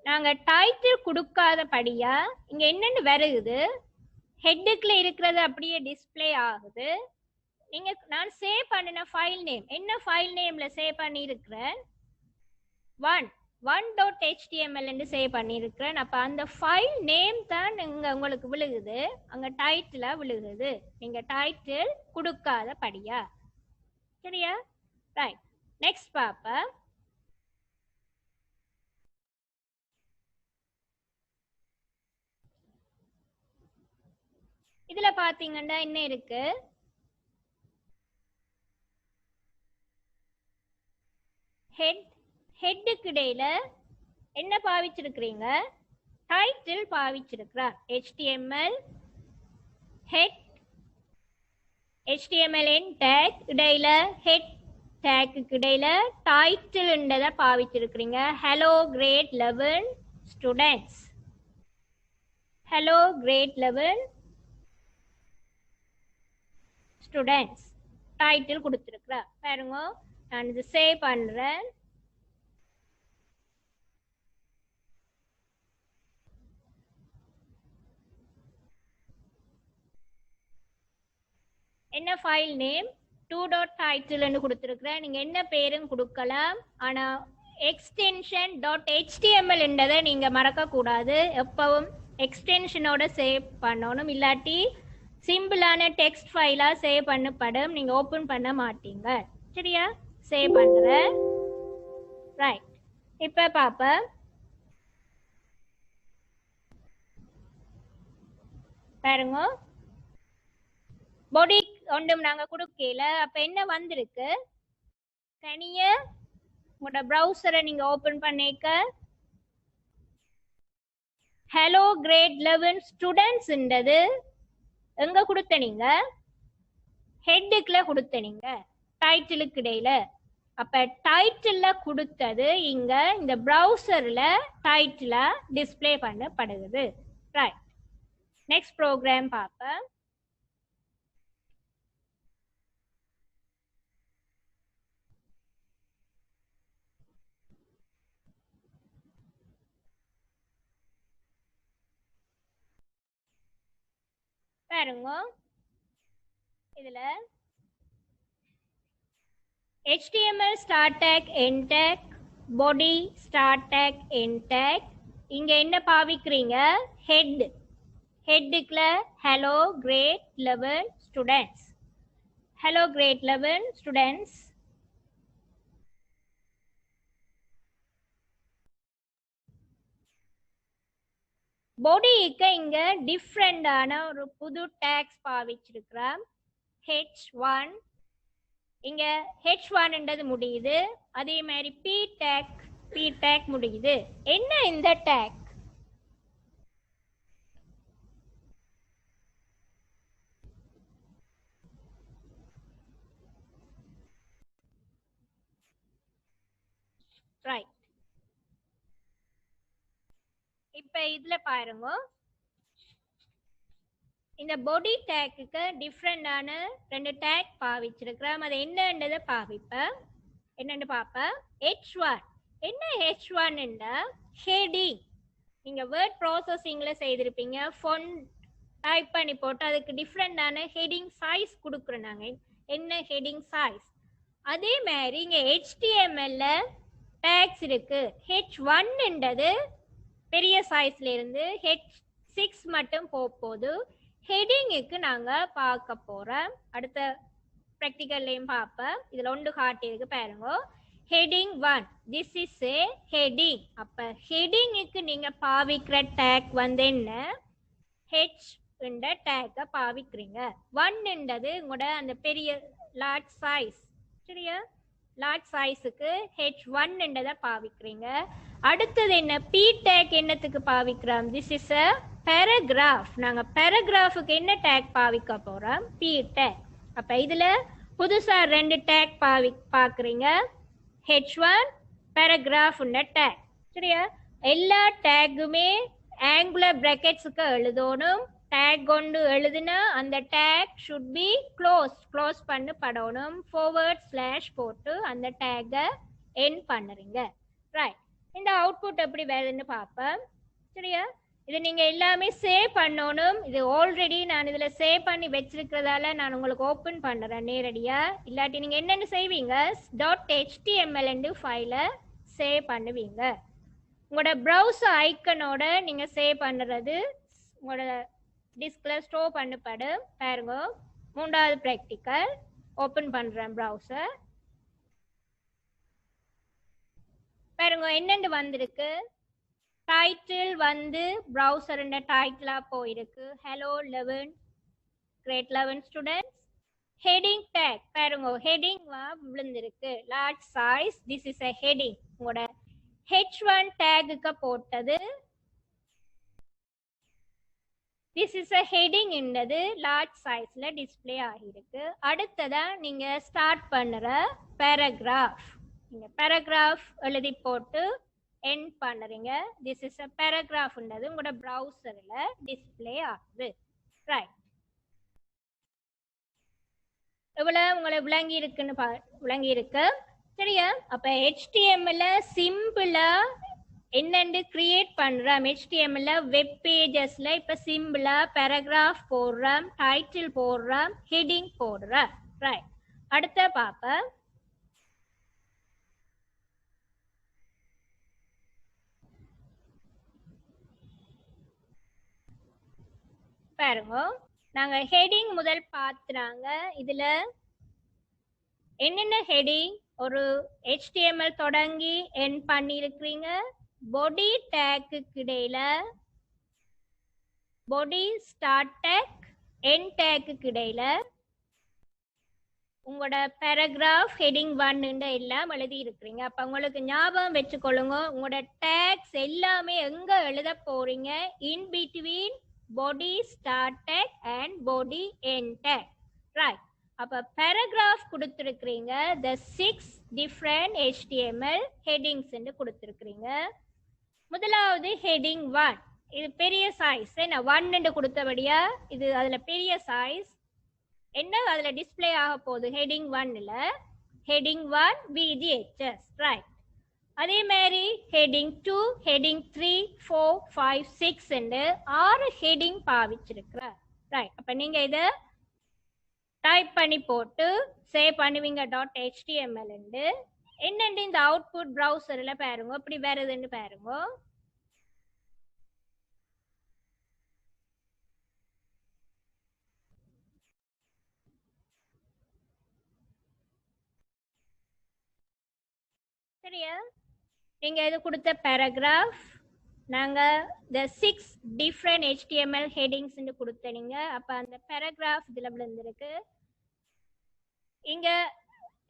நாங்க டைட்டில் கொடுக்காதபடியா இங்க என்னன்னு வருது, ஹெட்டுக்குள்ள இருக்கிறது அப்படியே டிஸ்ப்ளே ஆகுது. நீங்க நான் சேவ் பண்ணின ஃபைல் நேம் என்ன ஃபைல் நேம்ல சேவ் பண்ணி இருக்கிறேன், 1.html என்று சேவ் பண்ணி இருக்கிறேன். அப்ப அந்த ஃபைல் நேம் தான் இங்க உங்களுக்கு விழுகுது, அங்க டைட்டிலா விழுகுது, நீங்க டைட்டில் கொடுக்காதபடியா, சரியா? ரைட். நெக்ஸ்ட் பாப்பா. இதுல பாத்தீங்கன்னா என்ன இருக்கு, ஹெட்டுக்கு இடையில என்ன பாவிச்சிருக்கிறீங்க, டைட்டில் பாவிச்சிருக்கிறார். HTML head, HTML end tag, இடையில ஹெட் டேக்குக்கு இடையில டைட்டில்ன்றதை பாவிச்சிருக்கிறீங்க. Hello grade 11 students. Hello grade 11 students title கொடுத்துருக்குறேன். பாருங்க, நான் இது சேவ் பண்றேன். என்ன ஃபைல் நேம் 2.title ன்னு கொடுத்துருக்குறேன். நீங்க என்ன பேரும் கொடுக்கலாம். ஆனா எக்ஸ்டென்ஷன் .html என்றதை நீங்க மறக்க கூடாது. எப்பவும் எக்ஸ்டென்ஷனோட சேவ் பண்ணணும். இல்லாட்டி சிம்பிளான டெக்ஸ்ட் ஃபைலா சேவ் பண்ணப்படும், நீங்க ஓபன் பண்ண மாட்டீங்க. சரியா? சேவ் பண்றேன். ரைட், இப்ப பாப்ப பாருங்க, பாடி ஒன்றும் நாங்க கொடுக்கல. அப்ப என்ன வந்திருக்கு, தனிய உங்களோட ப்ரௌசரை நீங்க ஓபன் பண்ணிக்க ஹலோ கிரேட் 11 ஸ்டூடெண்ட்ஸ்ன்றது எங்க கொடுத்த, நீங்க ஹெட்டுக்குள்ள கொடுத்த, நீங்க டைட்டிலுக்கு இடையில. அப்ப டைட்டில்ல கொடுத்தது இங்க இந்த ப்ரௌசர்ல டைட்டிலா டிஸ்ப்ளே பண்ணப்படுது. ரைட், நெக்ஸ்ட் ப்ரோக்ராம் பார்ப்போம். பாருங்க, இதுல HTML start tag end tag body start tag end tag. இங்க என்ன பாவிக்கிறீங்க, head. ஹெட்டுக்குள்ள hello grade 11 students. hello grade 11 students. பாடிக்கு இங்க டிஃப்ரெண்டான ஒரு புது டேக்ஸ் பாவிச்சிருக்கிறோம். H1 இங்க H1 என்றது முடியுது. அதே மாதிரி P tag முடியுது. என்ன இந்த டேக், ரைட். இப்ப இதுல பாருங்க, இந்த பாடி டேக்குக்கு டிஃப்ரெண்டான 2 டேக் பாவிச்சிருக்கிறோம். அது என்னன்றதை பாவிப்பேன். என்னன்னு பார்ப்பேன். H1 என்ன, H1 என்றா ஹெடிங். நீங்க வேர்ட் ப்ராசஸிங்ல செய்திருப்பீங்க, ஃபொண்ட் டைப் பண்ணி போட்டு அதுக்கு டிஃப்ரெண்டான ஹெடிங் சைஸ் கொடுக்குறோம் நாங்க. என்ன ஹெடிங் சைஸ், அதே மாதிரி இங்க HTML டேக்ஸ் இருக்கு. H1 என்றது பெரிய சைஸ்ல இருந்து H6 மட்டும் போகுது. ஹெடிங்குக்கு நாங்க பார்க்க போறோம். அடுத்த ப்ராக்டிகல்லையும் பார்ப்போம். இதுல ஒன்று காட்டியிருக்கு பாருங்க, heading 1. This is a heading. அப்ப ஹெடிங்குக்கு நீங்க பாவிக்கிற டேக் வந்து என்ன, H என்ற டேக்கை பாவிக்கிறீங்க. 1 என்றது உங்களோட அந்த பெரிய லார்ஜ் சைஸ். சரியா? லார்ஜ் சைஸுக்கு H1 என்றதை பாவிக்கிறீங்க. அடுத்தது என்ன, P டேக் என்னத்துக்கு பாவிக்கிறோம், திஸ் இஸ் அ பேராகிராஃப். நாங்க பேராகிராஃபுக்கு என்ன டேக் பாவிக்க போறோம், P டேக். அப்ப இதுல புதுசா 2 டேக் பாக்குறீங்க, H1 பேராகிராஃப் டேக். சரியா? எல்லா டேக்குமே ஆங்குலர் பிராக்கெட்ஸ்க்கு எழுதணும். டேக் கொண்டு எழுதுனா அந்த டேக் ஷுட் பி க்ளோஸ் பண்ணப்படணும். forward/ போட்டு அந்த டேக்கை எண்ட் பண்ணுறீங்க. ரைட், இந்த அவுட்புட் எப்படி வேலைன்னு பார்ப்பேன். சரியா? இது நீங்க எல்லாமே சேவ் பண்ணணும். இது ஆல்ரெடி நான் இதுல சேவ் பண்ணி வச்சிருக்கிறதால நான் உங்களுக்கு ஓபன் பண்றேன் நேரடியா. இல்லாட்டி நீங்க என்னென்னு செய்வீங்க, .html ஃபைலை சேவ் பண்ணுவீங்க. உங்களோட ப்ரௌசர் ஐக்கனோட நீங்க சேவ் பண்ணுறது உங்களோட டிஸ்க்ல ஸ்டோர் பண்ணப்படும். பாருங்க, 3வது ப்ராக்டிக்கல் ஓபன் பண்றேன் ப்ரௌசர். பாருங்க என்னென்னு வந்திருக்கு, டைட்டில் வந்து ப்ரௌசர் டைட்டிலா போயிருக்கு, hello 11 grade 11 students. Heading tag பாருங்க, ஹெடிங் விழுந்திருக்கு, large size. This is a heading. உங்களோட H1 டேக்குக்கு போட்டது திஸ் இஸ் a ஹெடிங் என்றது லார்ஜ் சைஸ்ல டிஸ்ப்ளே ஆகிருக்கு. அடுத்ததா நீங்க ஸ்டார்ட் பண்ணுற paragraph. நீங்க paragraph எழுதி போட்டு end பண்ணுறீங்க. This is a paragraph ன்றது உங்களோட browserல display ஆகுது. Right. எவ்வளவு உங்களை விளங்கி இருக்குன்னு விளங்கி இருக்கு சரியா? அப்ப HTML சிம்பிளா என்னென்று கிரியேட் பண்றோம். HTML வெப் பேஜஸ்ல இப்ப சிம்பிளா பேராகிராஃப் போடுறோம், டைட்டில் போடுறோம், ஹெட்டிங் போடுறோம். ரைட். அடுத்த பாப்ப பாருங்க. நாங்க ஹெட்டிங் முதல் பார்த்துறாங்க. இதுல என்னென்ன ஹெட்டிங் ஒரு HTML தொடங்கி எண்ட் பண்ணிருக்கிறீங்க. பாடி டேக்கு இடையில பாடி ஸ்டார்ட் டேக் எண்ட் டேக்கு இடையில உங்களோட பேராகிராஃப் ஹெட்டிங் 1 எல்லாம் எழுதி இருக்கிறீங்க. அப்ப உங்களுக்கு ஞாபகம் வச்சுக்கொள்ளுங்க, உங்களோட டேக்ஸ் எல்லாமே எங்க எழுத போறீங்க? In between body start take and body end tag. Right. அப்ப paragraph கொடுத்திருக்கிறீங்க. the 6 different HTML headings என்று கொடுத்திருக்கிறீங்க. முதலாவது ஹெட்டிங் 1. இது பெரிய சைஸ். என்ன 1 என்று கொடுத்தபடியா இது அதுல பெரிய சைஸ். என்ன அதுல டிஸ்ப்ளே ஆக போகுது? ஹெட்டிங் 1ல ஹெட்டிங் 1 VGHS. ரைட். அதே மாதிரி ஹெட்டிங் 2, ஹெட்டிங் 3, 4, 5, 6 என்று 6 ஹெட்டிங் பாவிச்சிருக்கிறார். ரைட். அப்ப நீங்க இத டைப் பண்ணி போட்டு சேவ் பண்ணுவீங்க .html என்று. என்னென்று இந்த அவுட்புட் ப்ரௌசர்ல பாருங்க இப்படி வருதுன்னு பாருங்க. சரியா? நீங்க இது கொடுத்த பேராகிராஃப் நாங்க the 6 different HTML headings ன்னு கொடுத்தீங்க. அப்ப அந்த பேராகிராஃப் இதுல விழுந்திருக்கு. இங்க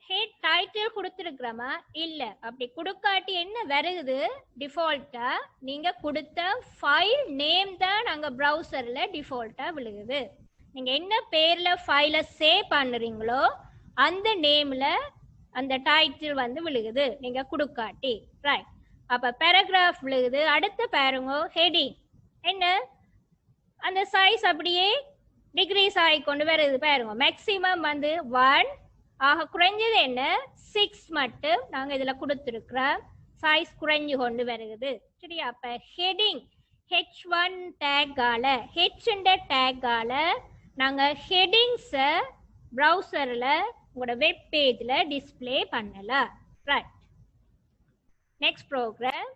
ஹெட் டைட்டில் கொடுத்திருக்கிறோமா? இல்ல. அப்படி கொடுக்காட்டி என்ன வருது? டிஃபால்ட்டா நீங்க கொடுத்த ஃபைல் நேம் தான் நாங்க ப்ரௌசர்ல டிஃபால்ட்டா விழுகுது. நீங்க என்ன பேர்ல ஃபைல சேவ் பண்ணுறீங்களோ அந்த நேம்ல அந்த டைட்டில் வந்து விழுகுது நீங்க கொடுக்காட்டி. ரைட். அப்ப பேராகிராஃப் விழுகுது. அடுத்த பாருங்க ஹெட்டிங். என்ன அந்த சைஸ் அப்படியே டிக்ரீஸ் ஆகி கொண்டு வருது பாருங்க. மேக்சிமம் வந்து 1 ஆக, குறைஞ்சது என்ன 6 மட்டும் நாங்க இதுல கொடுத்துருக்கிறோம். சைஸ் குறைஞ்சு கொண்டு வருகிறது. சரியா? அப்ப ஹெட்டிங் H1 டேக்கால டேக்கால நாங்க ஹெட்டிங்ஸ ப்ரௌசர்ல உங்களோட வெப் பேஜ்ல டிஸ்ப்ளே பண்ணலாம். ரைட். Next program.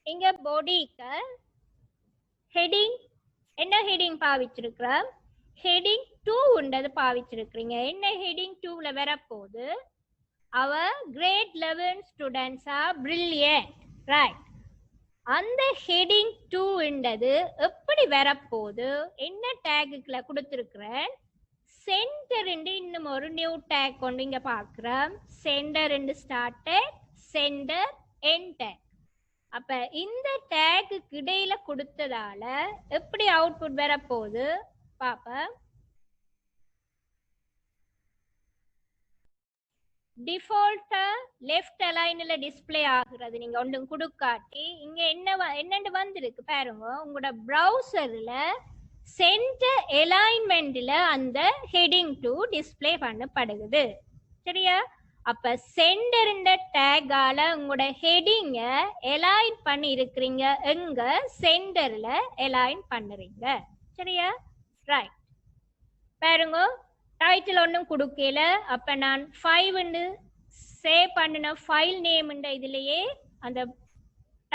இங்க பாடிக்கு ஹெட்டிங் என்ன ஹெட்டிங் பாவிச்சிருக்கிறோம்? ஹெட்டிங் 2 உண்டது பாவிச்சிருக்கிறீங்க. என்ன ஹெட்டிங் 2ல வரப்போகுது? our grade 11 students are brilliant. Right. அந்த ஹெட்டிங் 2 உண்டது எப்படி வரப்போகுது? என்ன டேக்குல கொடுத்திருக்கிறேன்? சென்டர் இன்னும் ஒரு நியூ டேக் கொண்டு இங்க பார்க்கிறோம். Centre start take, centre end take. அப்ப இந்த டேக்கு இடையில கொடுத்ததால எப்படி அவுட்புட் வரப்போகுது பாப்ப. டிஃபால்ட்டா லெஃப்ட் அலைன்ல டிஸ்ப்ளே ஆகுறது நீங்க ஒன்றும் கொடுக்காட்டி. இங்க என்னன்னு வந்திருக்கு பாருங்க. உங்களோட ப்ரௌசர்ல சென்டர் அலைன்மெண்ட்ல அந்த ஹெட்டிங் 2 டிஸ்ப்ளே பண்ணப்படுகிறது. சரியா? அப்ப சென்டர் டேக்கால உங்களோட ஹெட்டிங்க அலைன் பண்ணி இருக்கிறீங்க. எங்க சென்டர்ல அலைன் பண்ணுறீங்க. சரியா? ரைட். பாருங்க டைட்டில் ஒன்றும் கொடுக்கல. அப்ப நான் 5 சேவ் பண்ணின ஃபைல் நேம் இதுலயே அந்த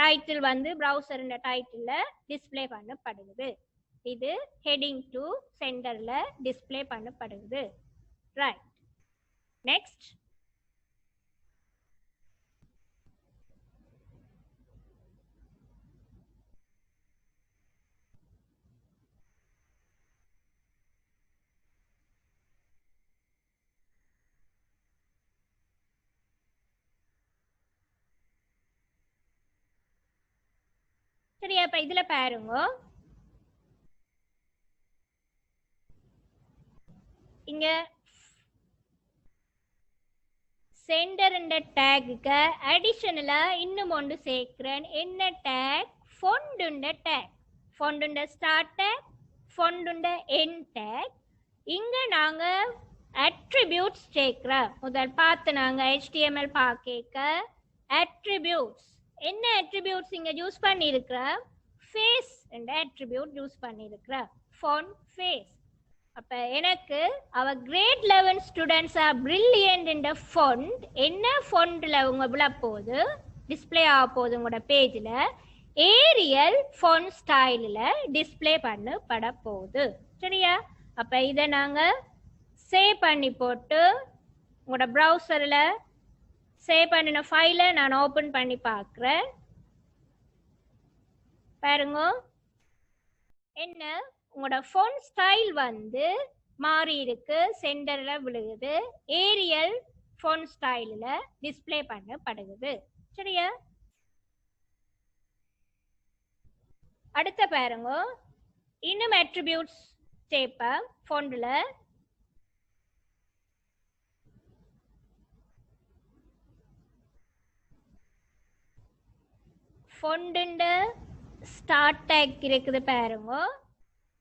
டைட்டில் வந்து ப்ரௌசர் டைட்டில் டிஸ்ப்ளே பண்ணப்படுகிறது. இது ஹெட்டிங் 2 சென்டர்ல டிஸ்ப்ளே பண்ணப்படுகிறது. ரைட். நெக்ஸ்ட். சரியா? இப்ப இதுல பாருங்க, இங்க சென்டர் டேக்குக்கு அடிஷனலா இன்னும் ஒன்று சேர்க்கிறேன். என்ன டேக்? ஃபொண்டுண்ட டேக். ஃபொண்டுண்ட ஸ்டார்ட் டேக், ஃபொண்டுண்ட எண்ட் டேக். இங்க நாங்க அட்ரிபியூட்ஸ் சேர்க்கிறோம். முதல் பார்த்து நாங்க HTML பார்க்க அட்ரிபியூட்ஸ். என்ன அட்ரிபியூட்ஸ் இங்க யூஸ் பண்ணியிருக்கிறோம்? ஃபேஸ் என்ற அட்ரிபியூட் யூஸ் பண்ணியிருக்கிறோம். Font face. அப்ப எனக்கு அவ கிரேட் 11 ஸ்டூடெண்ட்ஸ் ஆர் பிரில்லியன்ட் என்ற ஃபொண்ட் என்ன ஃபொண்ட்ல உங்க விழ போகுது, டிஸ்பிளே ஆக போகுது உங்களோட பேஜ்ல, ஏரியல் ஃபொண்ட் ஸ்டைலில் டிஸ்பிளே பண்ணப்பட போகுது. சரியா? அப்ப இதை நாங்க சேவ் பண்ணி போட்டு உங்களோட ப்ரௌசர்ல சேவ் பண்ணின ஃபைலை நான் ஓபன் பண்ணி பார்க்குறேன். பாருங்க, என்ன உங்களோட ஃபொண்ட் ஸ்டைல் வந்து மாறி இருக்கு, சென்டர்ல விழுகுது, ஏரியல் ஃபொண்ட் ஸ்டைலில் டிஸ்பிளே பண்ணப்படுகிறது. சரியா? அடுத்த பாருங்க, இன்னும் அட்ரிபியூட்ஸ் சேர்ப்பேன் ஃபொண்ட்ல. ஃபொண்டுண்ட ஸ்டார்ட் டேக் இருக்குது பாருங்க.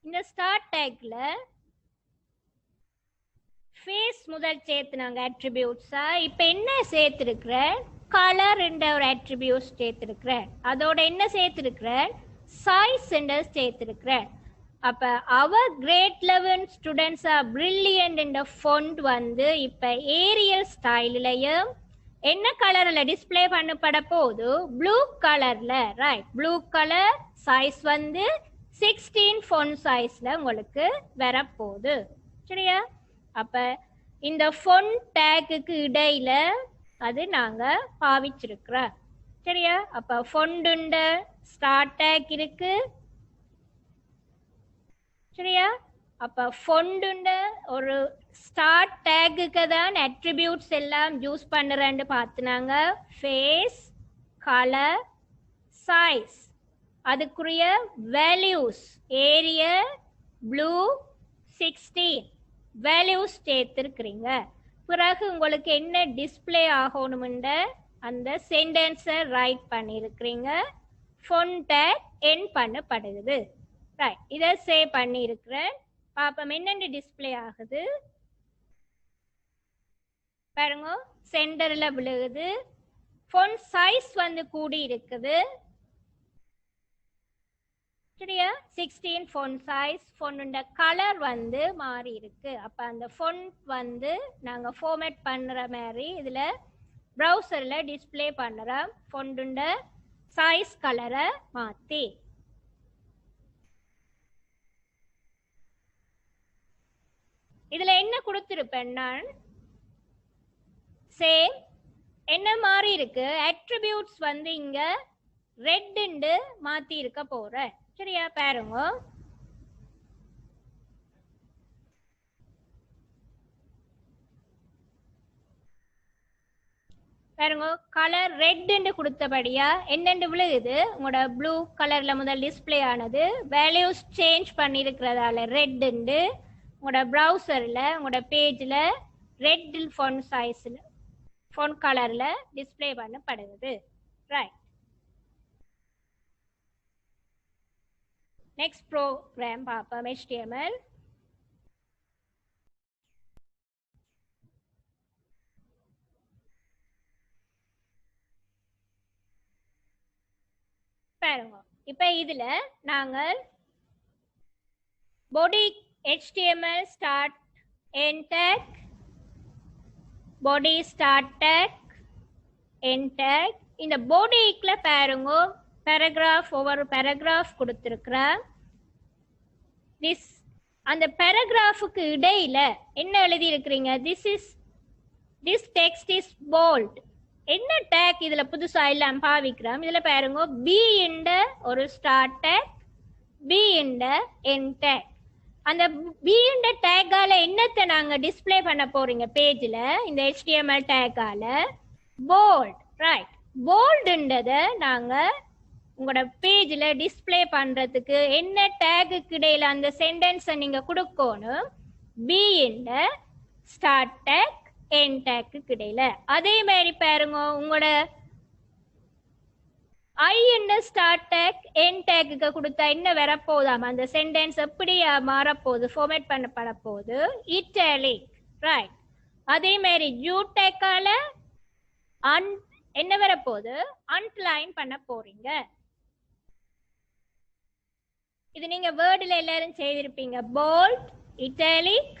இந்த ஸ்டார்ட் டேக்ல ஃபேஸ் முதல் சேர்த்துனாங்க அட்ரிபியூட்ஸா. இப்போ என்ன சேர்த்துருக்கிறேன்? கலர் என்ற ஒரு அட்ரிபியூட் சேர்த்துருக்கிறேன். அதோட என்ன சேர்த்துருக்கிறேன்? சைஸ் என்ற சேர்த்துருக்கிறேன். அப்ப அவர் கிரேட் 11 ஸ்டூடெண்ட்ஸ் ஆர் பிரில்லியன்ட் என்ற ஃபொண்ட் வந்து இப்போ ஏரியல் ஸ்டைலையும் என்ன கலர்ல டிஸ்பிளே பண்ணப்பட போகுது? ப்ளூ கலர்ல. Right, blue colour. சைஸ் வந்து 16 ஃபொண்ட் சைஸ்ல உங்களுக்கு வரப்போகுது. சரியா? அப்ப இந்த ஃபொண்ட் டேக்குக்கு இடையில அது நாங்க பாவிச்சிருக்கிறோம். சரியா? அப்ப ஃபொண்டுண்ட ஸ்டார்ட் டேக் இருக்கு. சரியா? அப்ப ஃபொண்டுண்ட ஒரு ஸ்டார்ட் டேக்குக்கு தான் அட்ரிபியூட்ஸ் எல்லாம் யூஸ் பண்ணுறேன்னு பார்த்துனாங்க. ஃபேஸ், கலர், சைஸ், அதுக்குரிய வேல்யூஸ் ஏரியல், ப்ளூ, 16 வேல்யூஸ் சேர்த்துருக்குறீங்க. பிறகு உங்களுக்கு என்ன டிஸ்பிளே ஆகணும்ன்ற அந்த சென்டென்ஸை ரைட் பண்ணியிருக்கிறீங்க. ஃபொண்ட் டேக் எண்ட் பண்ணப்படுகிறது. ரைட், இதை சேவ் பண்ணியிருக்கிறேன். பாப்போம் என்னென்ன டிஸ்பிளே ஆகுது. பாருங்க, சென்டரில் விழுகுது. ஃபொண்ட் சைஸ் வந்து கூடி இருக்குது. சரியா? 16 ஃபொண்ட் சைஸ். ஃபொண்ட கலர் வந்து மாறி இருக்கு. அப்ப அந்த ஃபொண்ட் வந்து நாங்க ஃபார்மேட் பண்ற மாதிரி இதுல ப்ரௌசர்ல டிஸ்பிளே பண்றோம். ஃபொண்ட சைஸ் கலரை மாத்தி. இதுல என்ன கொடுத்திருப்பேன் நான்? சேம் என்ன மாறி இருக்கு? அட்ரிபியூட்ஸ் வந்து இங்க ரெட் மாத்தி இருக்க போறேன். சரியா? பாருங்க, பாருங்க, கலர் ரெட் கொடுத்தபடியா என்னென்று விழுகுது? உங்களோட ப்ளூ கலர்ல முதல் டிஸ்பிளே ஆனது. வேல்யூஸ் சேஞ்ச் பண்ணிருக்கிறதால ரெட் உங்களோட ப்ரௌசர்ல உங்களோட பேஜ்ல ரெட் ஃபொண்ட் சைஸ்ல ஃபொண்ட் கலர்ல டிஸ்பிளே பண்ணப்படுது. ரைட், நெக்ஸ்ட் ப்ரோக்ராம் பார்ப்போம். HTML. பாருங்க, இப்ப இதுல நாங்கள் body HTML start end tag, body start tag, end tag. இந்த bodyக்குள்ள பாருங்க, பேராகிராஃப் ஒவ்வொரு பேராகிராஃப் கொடுத்திருக்கிறேன். அந்த பேராகிராஃபுக்கு இடையில என்ன எழுதி இருக்கிறீங்க? this text is bold. என்ன டேக் இதுல புதுசா எல்லாம் பாவிக்கிறோம்? இதுல பாருங்க, பி இந்த ஒரு ஸ்டார்ட் டேக், பி இந்த எண்ட் டேக். அந்த பி இந்த டேக்கால என்னத்தை நாங்க டிஸ்பிளே பண்ண போறீங்க பேஜ்ல? இந்த HTML டேக்கால போல்ட். ரைட், போல்டுன்றத நாங்க உங்களோட பேஜ்ல டிஸ்ப்ளே பண்றதுக்கு என்ன டேகுக்கு இடையில அந்த சென்டென்ஸை நீங்க கொடுக்கணும், பி இந்த ஸ்டார்ட் டேக் எண்ட் டேக்கு இடையில. அதே மாதிரி பாருங்க, உங்களோட ஐ இந்த ஸ்டார்ட் டேக் எண்ட் டேக்கு கொடுத்தா என்ன வரப்போதாம், அந்த சென்டென்ஸ் எப்படி மாறப்போகுது, ஃபார்மேட் பண்ணப்பட போகுது, இட்டாலிக். ரைட். அதே மாதிரி யூ டேக்கால என்ன வரப்போகுது, அண்டர்லைன் பண்ண போறீங்க. இது நீங்க வேர்ட்ல எல்லாரும் செய்திருப்பீங்க, போல்ட், இட்டாலிக்,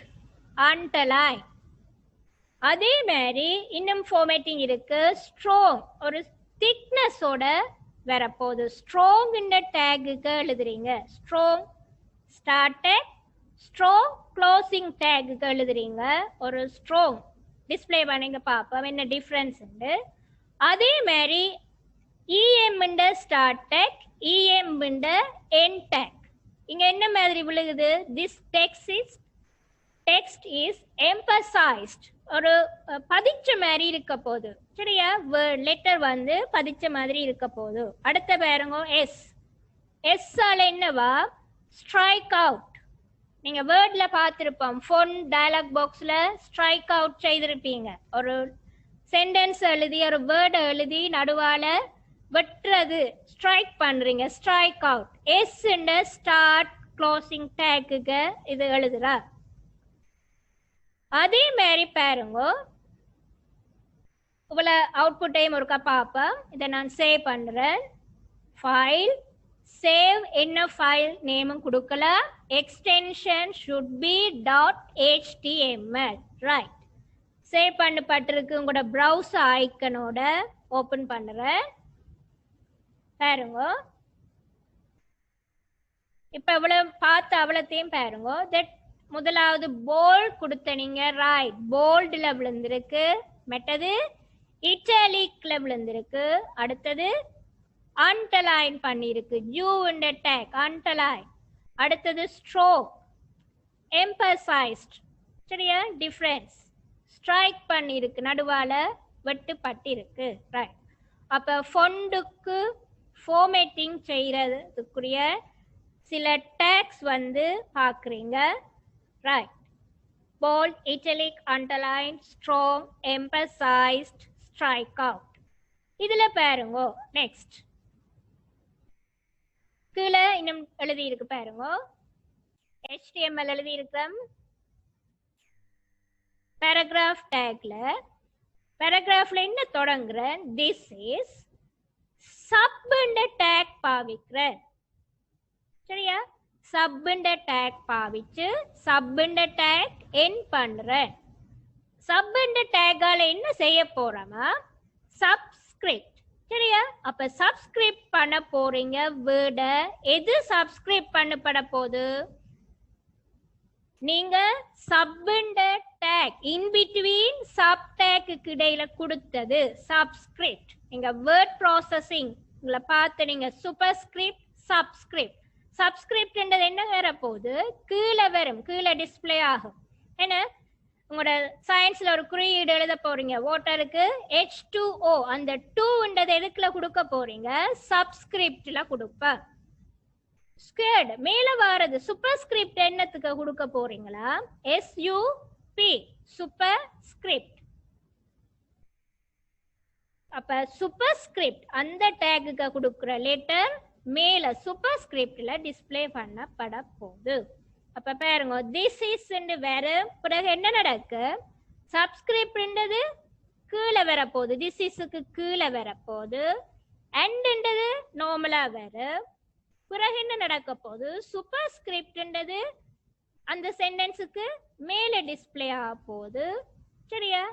அண்டர்லைன். அதே மாதிரி இன்னும் ஃபார்மேட்டிங் இருக்கு, ஸ்ட்ராங், ஒரு திக்னஸோட வரப்போகுது. ஸ்ட்ராங் இந்த டேகுக்கு எழுதுறீங்க, strong start tag, strong closing டேகுக்கு எழுதுறீங்க, ஒரு ஸ்ட்ராங் டிஸ்ப்ளே பண்ணீங்க, பார்ப்போம் என்ன டிஃபரன்ஸ் உண்டு. அதே மாதிரி இஎம் இந்த ஸ்டார்ட் டேக், இஎம் இந்த எண்ட் டேக். இங்க என்ன மாதிரி விழுகுது, திஸ் டெக்ஸ்ட் இஸ் எம்பசைஸ்ட், ஒரு பதிச்ச மாதிரி இருக்க போகுது. சரியா, லெட்டர் வந்து பதிச்ச மாதிரி இருக்க போகுது. அடுத்த பாருங்க, எஸ் ஆல என்னவா, ஸ்ட்ரைக் அவுட். நீங்க வேர்ட்ல பார்த்திருப்போம், ஃபோன் டயலாக் பாக்ஸ்ல ஸ்ட்ரைக் அவுட் செய்திருப்பீங்க. ஒரு சென்டென்ஸ் எழுதி, ஒரு வேர்டை எழுதி நடுவால வெட்டுறது, ஸ்ட்ரைக் பண்றீங்க, ஸ்ட்ரைக் அவுட். எஸ் இந்த ஸ்டார்ட் க்ளோசிங் டேக்குக்கு இது எழுதுறா. அதே மாதிரி பாருங்க, இவ்வளோ அவுட்புட்டையும் ஒருக்கா பார்ப்போம். இதை நான் சேவ் பண்றேன். ஃபைல், சேவ், என்ன ஃபைல் நேமும் கொடுக்கலாம். Extension should be .html. Right. Save பண்ணப்பட்டிருக்கு. உங்களோட ப்ரௌசர் ஐக்கனோட ஓபன் பண்றேன். பாருங்க, இப்ப இவ்வளவு பார்த்து அவ்வளத்தையும் பாருங்க. தட் முதலாவது போல்ட் கொடுத்த நீங்க, ரைட், போல்ட்ல விழுந்திருக்கு. மெட்டது இட்டாலிக்ல விழுந்திருக்கு. அடுத்தது அண்டர்லைன் பண்ணிருக்கு, யூ இந்த டேக் அண்டர்லைன். அடுத்தது ஸ்ட்ரோக், எம்பசைஸ்ட். சரியா, டிஃபரன்ஸ். ஸ்ட்ரைக் பண்ணிருக்கு, நடுவால வெட்டு பட்டிருக்கு. ரைட். அப்ப ஃபொண்டுக்கு ஃபார்மேட்டிங் செய்யறதுக்குரிய சில டேக்ஸ் வந்து பார்க்குறீங்க. Right. bold, italic, underline, strong, emphasized, strike out. இதுல பாருங்க. நெக்ஸ்ட் கீழே இன்னும் எழுதி இருக்கு பாருங்க, HTML எழுதி இருக்கோம். பேராகிராஃப் டேக்ல, பேராகிராஃப்ல என்ன தொடங்குறேன், this is sub டேக் பாவிக்கிறேன். சரியா, சப் டேக் பாவிச்சு சப் டேக் என் பண்றேன். சப் டேக்கால என்ன செய்ய போறோமா, சப்ஸ்கிரிப்ட். சரியா, அப்ப சப்ஸ்கிரிப்ட் பண்ண போறீங்க வேர்ட. எது சப்ஸ்கிரிப்ட் பண்ணப்பட போகுது, நீங்க sub tag in between sub tag இடையில கொடுத்தது சப்ஸ்கிரிப்ட். நீங்க வேர்ட் ப்ராசஸிங் பார்த்து நீங்க சூப்பர்ஸ்கிரிப்ட், சப்ஸ்கிரிப்ட். சப்ஸ்கிரிப்ட் என்ன வர போகுது, கீழே வரும், கீழே டிஸ்பிளே ஆகும். ஏன்னா உங்களோட சயின்ஸ்ல ஒரு குறியீடு எழுத போறீங்க, வாட்டருக்கு H2O, அந்த 2 எதுக்குல கொடுக்க போறீங்க, சப்ஸ்கிரிப்ட்ல கொடுப்ப. ஸ்கேர்ட் மேல வாரது சூப்பர்ஸ்கிரிப்ட் என்னத்துக்கு கொடுக்க போறீங்களா, SUP, சூப்பர்ஸ்கிரிப்ட். அப்ப சூப்பர்ஸ்கிரிப்ட் அந்த டேக்குக்கு கொடுக்குற லெட்டர் மேல சூப்பர்ஸ்கிரிப்ட்ல டிஸ்ப்ளே பண்ணப்பட போகுது. அப்ப பாருங்க, திஸ் இஸ் வேற. பிறகு என்ன நடக்கு, சப்ஸ்கிரிப்ட்ன்றது கீழே வரப்போகுது, திஸ் இஸ்க்கு கீழே வரப்போகுது. அண்ட்ன்றது நார்மலா வர. பிறகு என்ன நடக்க போகுது, சூப்பர்ஸ்கிரிப்ட்ன்றது அந்த சென்டென்ஸுக்கு மேல டிஸ்ப்ளே ஆக போகுது. சரியா,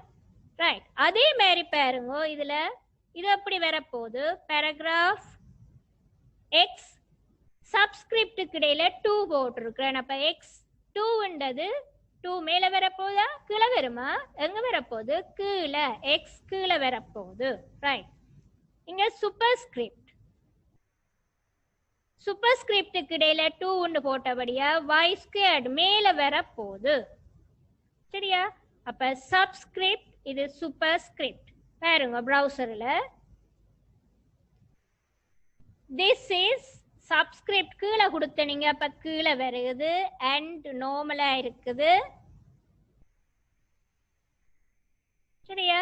ரைட். அதே மாதிரி பாருங்க, இதுல இது எப்படி வரப்போகுது, பேராகிராஃப் எக்ஸ் சப்ஸ்கிரிப்டுக்கு இடையில 2 போட்டிருக்கிறேன். அப்ப X2 2 மேல வரப்போதா கீழே வருமா, எங்க வரப்போகுது, கீழே, எக்ஸ் கீழே வரப்போகுது. ரைட். இங்க சூப்பர்ஸ்கிரிப்ட், சூப்பர்ஸ்கிரிப்டுக்கு இடையில 2 போட்டபடியா Y2 மேல வரப்போகுது. சரியா, அப்ப சப்ஸ்கிரிப்ட், இது சூப்பர்ஸ்கிரிப்ட். பாருங்க ப்ரௌசர்ல திஸ் இஸ் சப்ஸ்கிரிப்ட் கீழே கொடுத்தனீங்க, அப்ப கீழே வருகுது. அண்ட் நார்மலா இருக்குது. சரியா?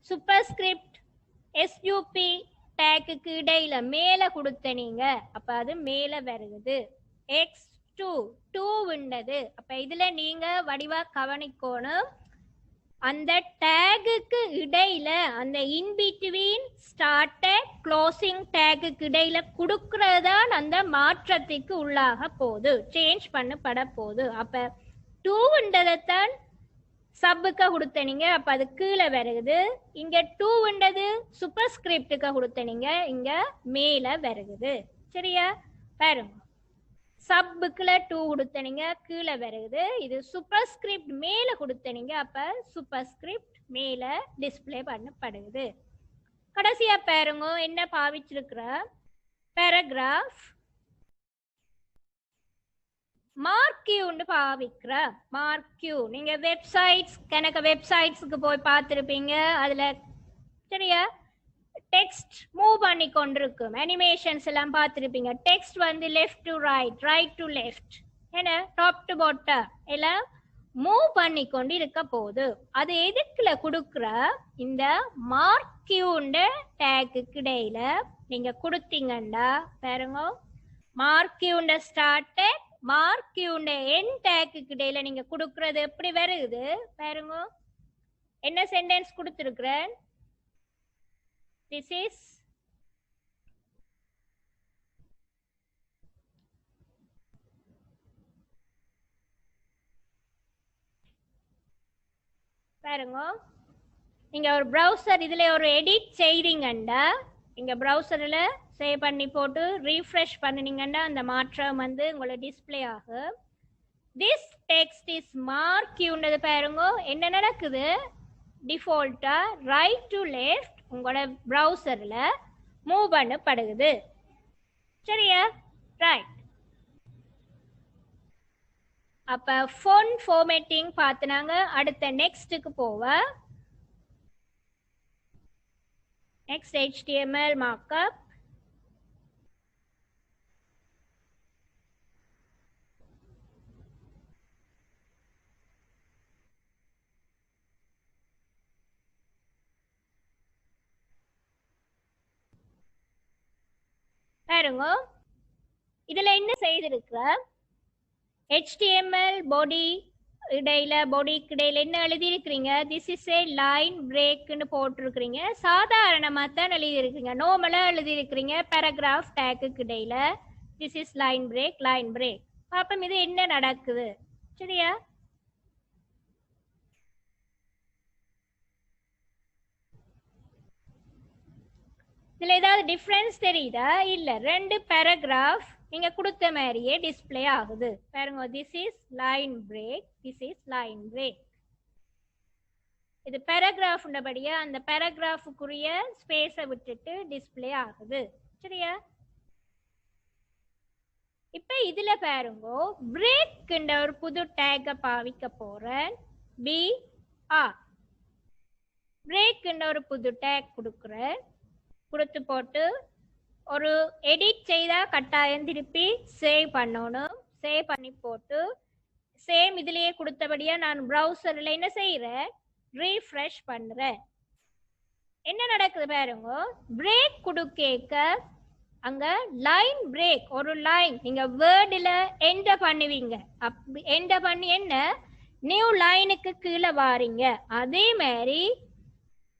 சூப்பர்ஸ்கிரிப்ட் எஸ்யூபி டேக்குக்கு இடையில மேல கொடுத்தனீங்க, அப்ப அது மேல வருகுது. x2 2ண்டது. அப்ப இதுல நீங்க வடிவா கவனிக்கணும், அந்த டேகுக்கு இடையில அந்த in between start tag closing டேகுக்கு இடையில கொடுக்கறதான் அந்த மாற்றத்துக்கு உள்ளாக போகுது, சேஞ்ச் பண்ணப்பட போகுது. அப்ப 2ண்டதைத்தான் சப்புக்கு கொடுத்தனீங்க, அப்ப அது கீழே வருகுது. இங்க 2ண்டது சூப்பர்ஸ்கிரிப்டுக்கு கொடுத்தனீங்க, இங்க மேல வருகுது. சரியா? பாருங்க, சப்புக்குல 2 கொடுத்தனீங்க, கீழே வருகுது. இது சூப்பர்ஸ்கிரிப்ட் மேல கொடுத்தனீங்க, அப்ப சூப்பர்ஸ்கிரிப்ட் மேல டிஸ்ப்ளே பண்ணப்படுது. கடைசியா பாருங்க என்ன பாவிச்சிருக்கிற பேராகிராஃப் மார்க்யூன்னு பாவிக்கிற. மார்க்யூ நீங்க வெப்சைட்ஸ் கணக்க வெப்சைட்ஸுக்கு போய் பார்த்துருப்பீங்க. அதுல சரியா டெக்ஸ்ட் மூவ் பண்ணி கொண்டிருக்கும், அனிமேஷன்ஸ் எல்லாம் பார்த்துருப்பீங்க. டெக்ஸ்ட் வந்து left to right, right to left, என்ன டாப் டு பாட்டம் எல்லாம் மூவ் பண்ணி கொண்டு இருக்க போகுது. அது எதுக்குல கொடுக்குற இந்த மார்க்யூண்ட டேக்குக்கு இடையில நீங்க கொடுத்தீங்கன்னா பாருங்க, மார்க்யூண்ட ஸ்டார்ட் டேக் மார்க்யூண்ட எண்ட் டேக்குக்கு இடையில நீங்க கொடுக்கறது எப்படி வருது பாருங்க. என்ன சென்டென்ஸ் கொடுத்துருக்குறேன்? This is பாருங்க, நீங்க ஒரு ப்ரௌசர் இதுல ஒரு எடிட் செய்றீங்கன்னா, நீங்க ப்ரௌசர்ல சேவ் பண்ணி போட்டு ரீஃப்ரெஷ் பண்ணினீங்கன்னா அந்த மாற்றம் வந்து உங்களுக்கு டிஸ்ப்ளே ஆகும். திஸ் டெக்ஸ்ட் இஸ் மார்க்யூன்றது பாருங்க என்ன நடக்குது, டிஃபால்ட்டா ரைட் டு லெஃப்ட் உங்களோட ப்ரௌசர்ல மூவ் பண்ணப்படுது. சரியா? ரைட். அப்ப ஃபோன் ஃபார்மேட்டிங் பார்த்துனாங்க. அடுத்த நெக்ஸ்ட்டுக்கு போவ. Next HTML markup. பாருங்க, இதுல என்ன செய்திருக்க, HTML பாடி இடையில பாடிக்கு இடையில என்ன எழுதி இருக்கிறீங்க, திஸ் இஸ் ஏ லைன் பிரேக்னு போட்டிருக்கிறீங்க. சாதாரணமா தான் எழுதி இருக்கிறீங்க, நார்மலா எழுதி இருக்கிறீங்க. பேராகிராஃப் டேக்குக்கு இடையில this is line break, line break. பாப்போம் இது என்ன நடக்குது. சரியா? இதுல ஏதாவது டிஃபரன்ஸ் தெரியுதா? இல்ல, ரெண்டு பேராகிராஃப் நீங்க கொடுத்த மாதிரியே டிஸ்ப்ளே ஆகுது. பாருங்க, this is line break, this is line break. இது பேராகிராஃப் உள்ளபடியா அந்த பேராகிராஃபுக்குரிய ஸ்பேஸை விட்டுட்டு டிஸ்ப்ளே ஆகுது. சரியா? இப்ப இதுல பாருங்க, பிரேக்ன்ற ஒரு புது டேக பாவிக்க போறேன். BR பிரேக்ன்ற ஒரு புது டேக் கொடுக்குறேன். கொடுத்து போட்டு ஒரு எடிட் செய்தா கட்டாயம் திருப்பி சேவ் பண்ணணும். சேவ் பண்ணி போட்டு சேம் இதுலயே கொடுத்தபடியா நான் ப்ரௌசர்ல என்ன செய்யறேன், ரீஃப்ரெஷ் பண்றேன். என்ன நடக்குது பாருங்க, பிரேக் கொடுக்க அங்க லைன் பிரேக் ஒரு லைன் நீங்க வேர்டுல என்டர் பண்ணுவீங்க. அப்படி என்டர் பண்ணி என்ன நியூ லைனுக்கு கீழே வாரீங்க. அதே மாதிரி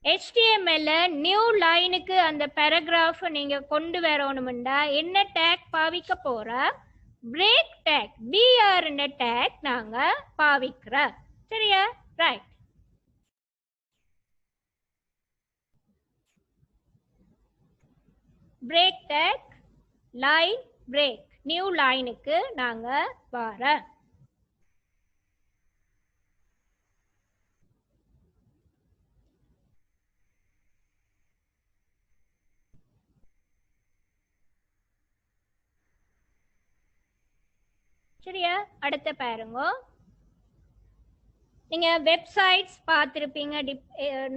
HTML நியூ லைனுக்கு அந்த பேராகிராஃப் நீங்க கொண்டு வரணும்டா என்ன டேக் பாவிக்க போற, பிரேக் டேக், BR டேக் நாங்க பாவிக்கிறோம். சரியா? Right. Break tag line break, new லைனுக்கு நாங்க வர. சரியா? அடுத்த பாருங்க, நீங்க வெப்சைட்ஸ் பார்த்துருப்பீங்க.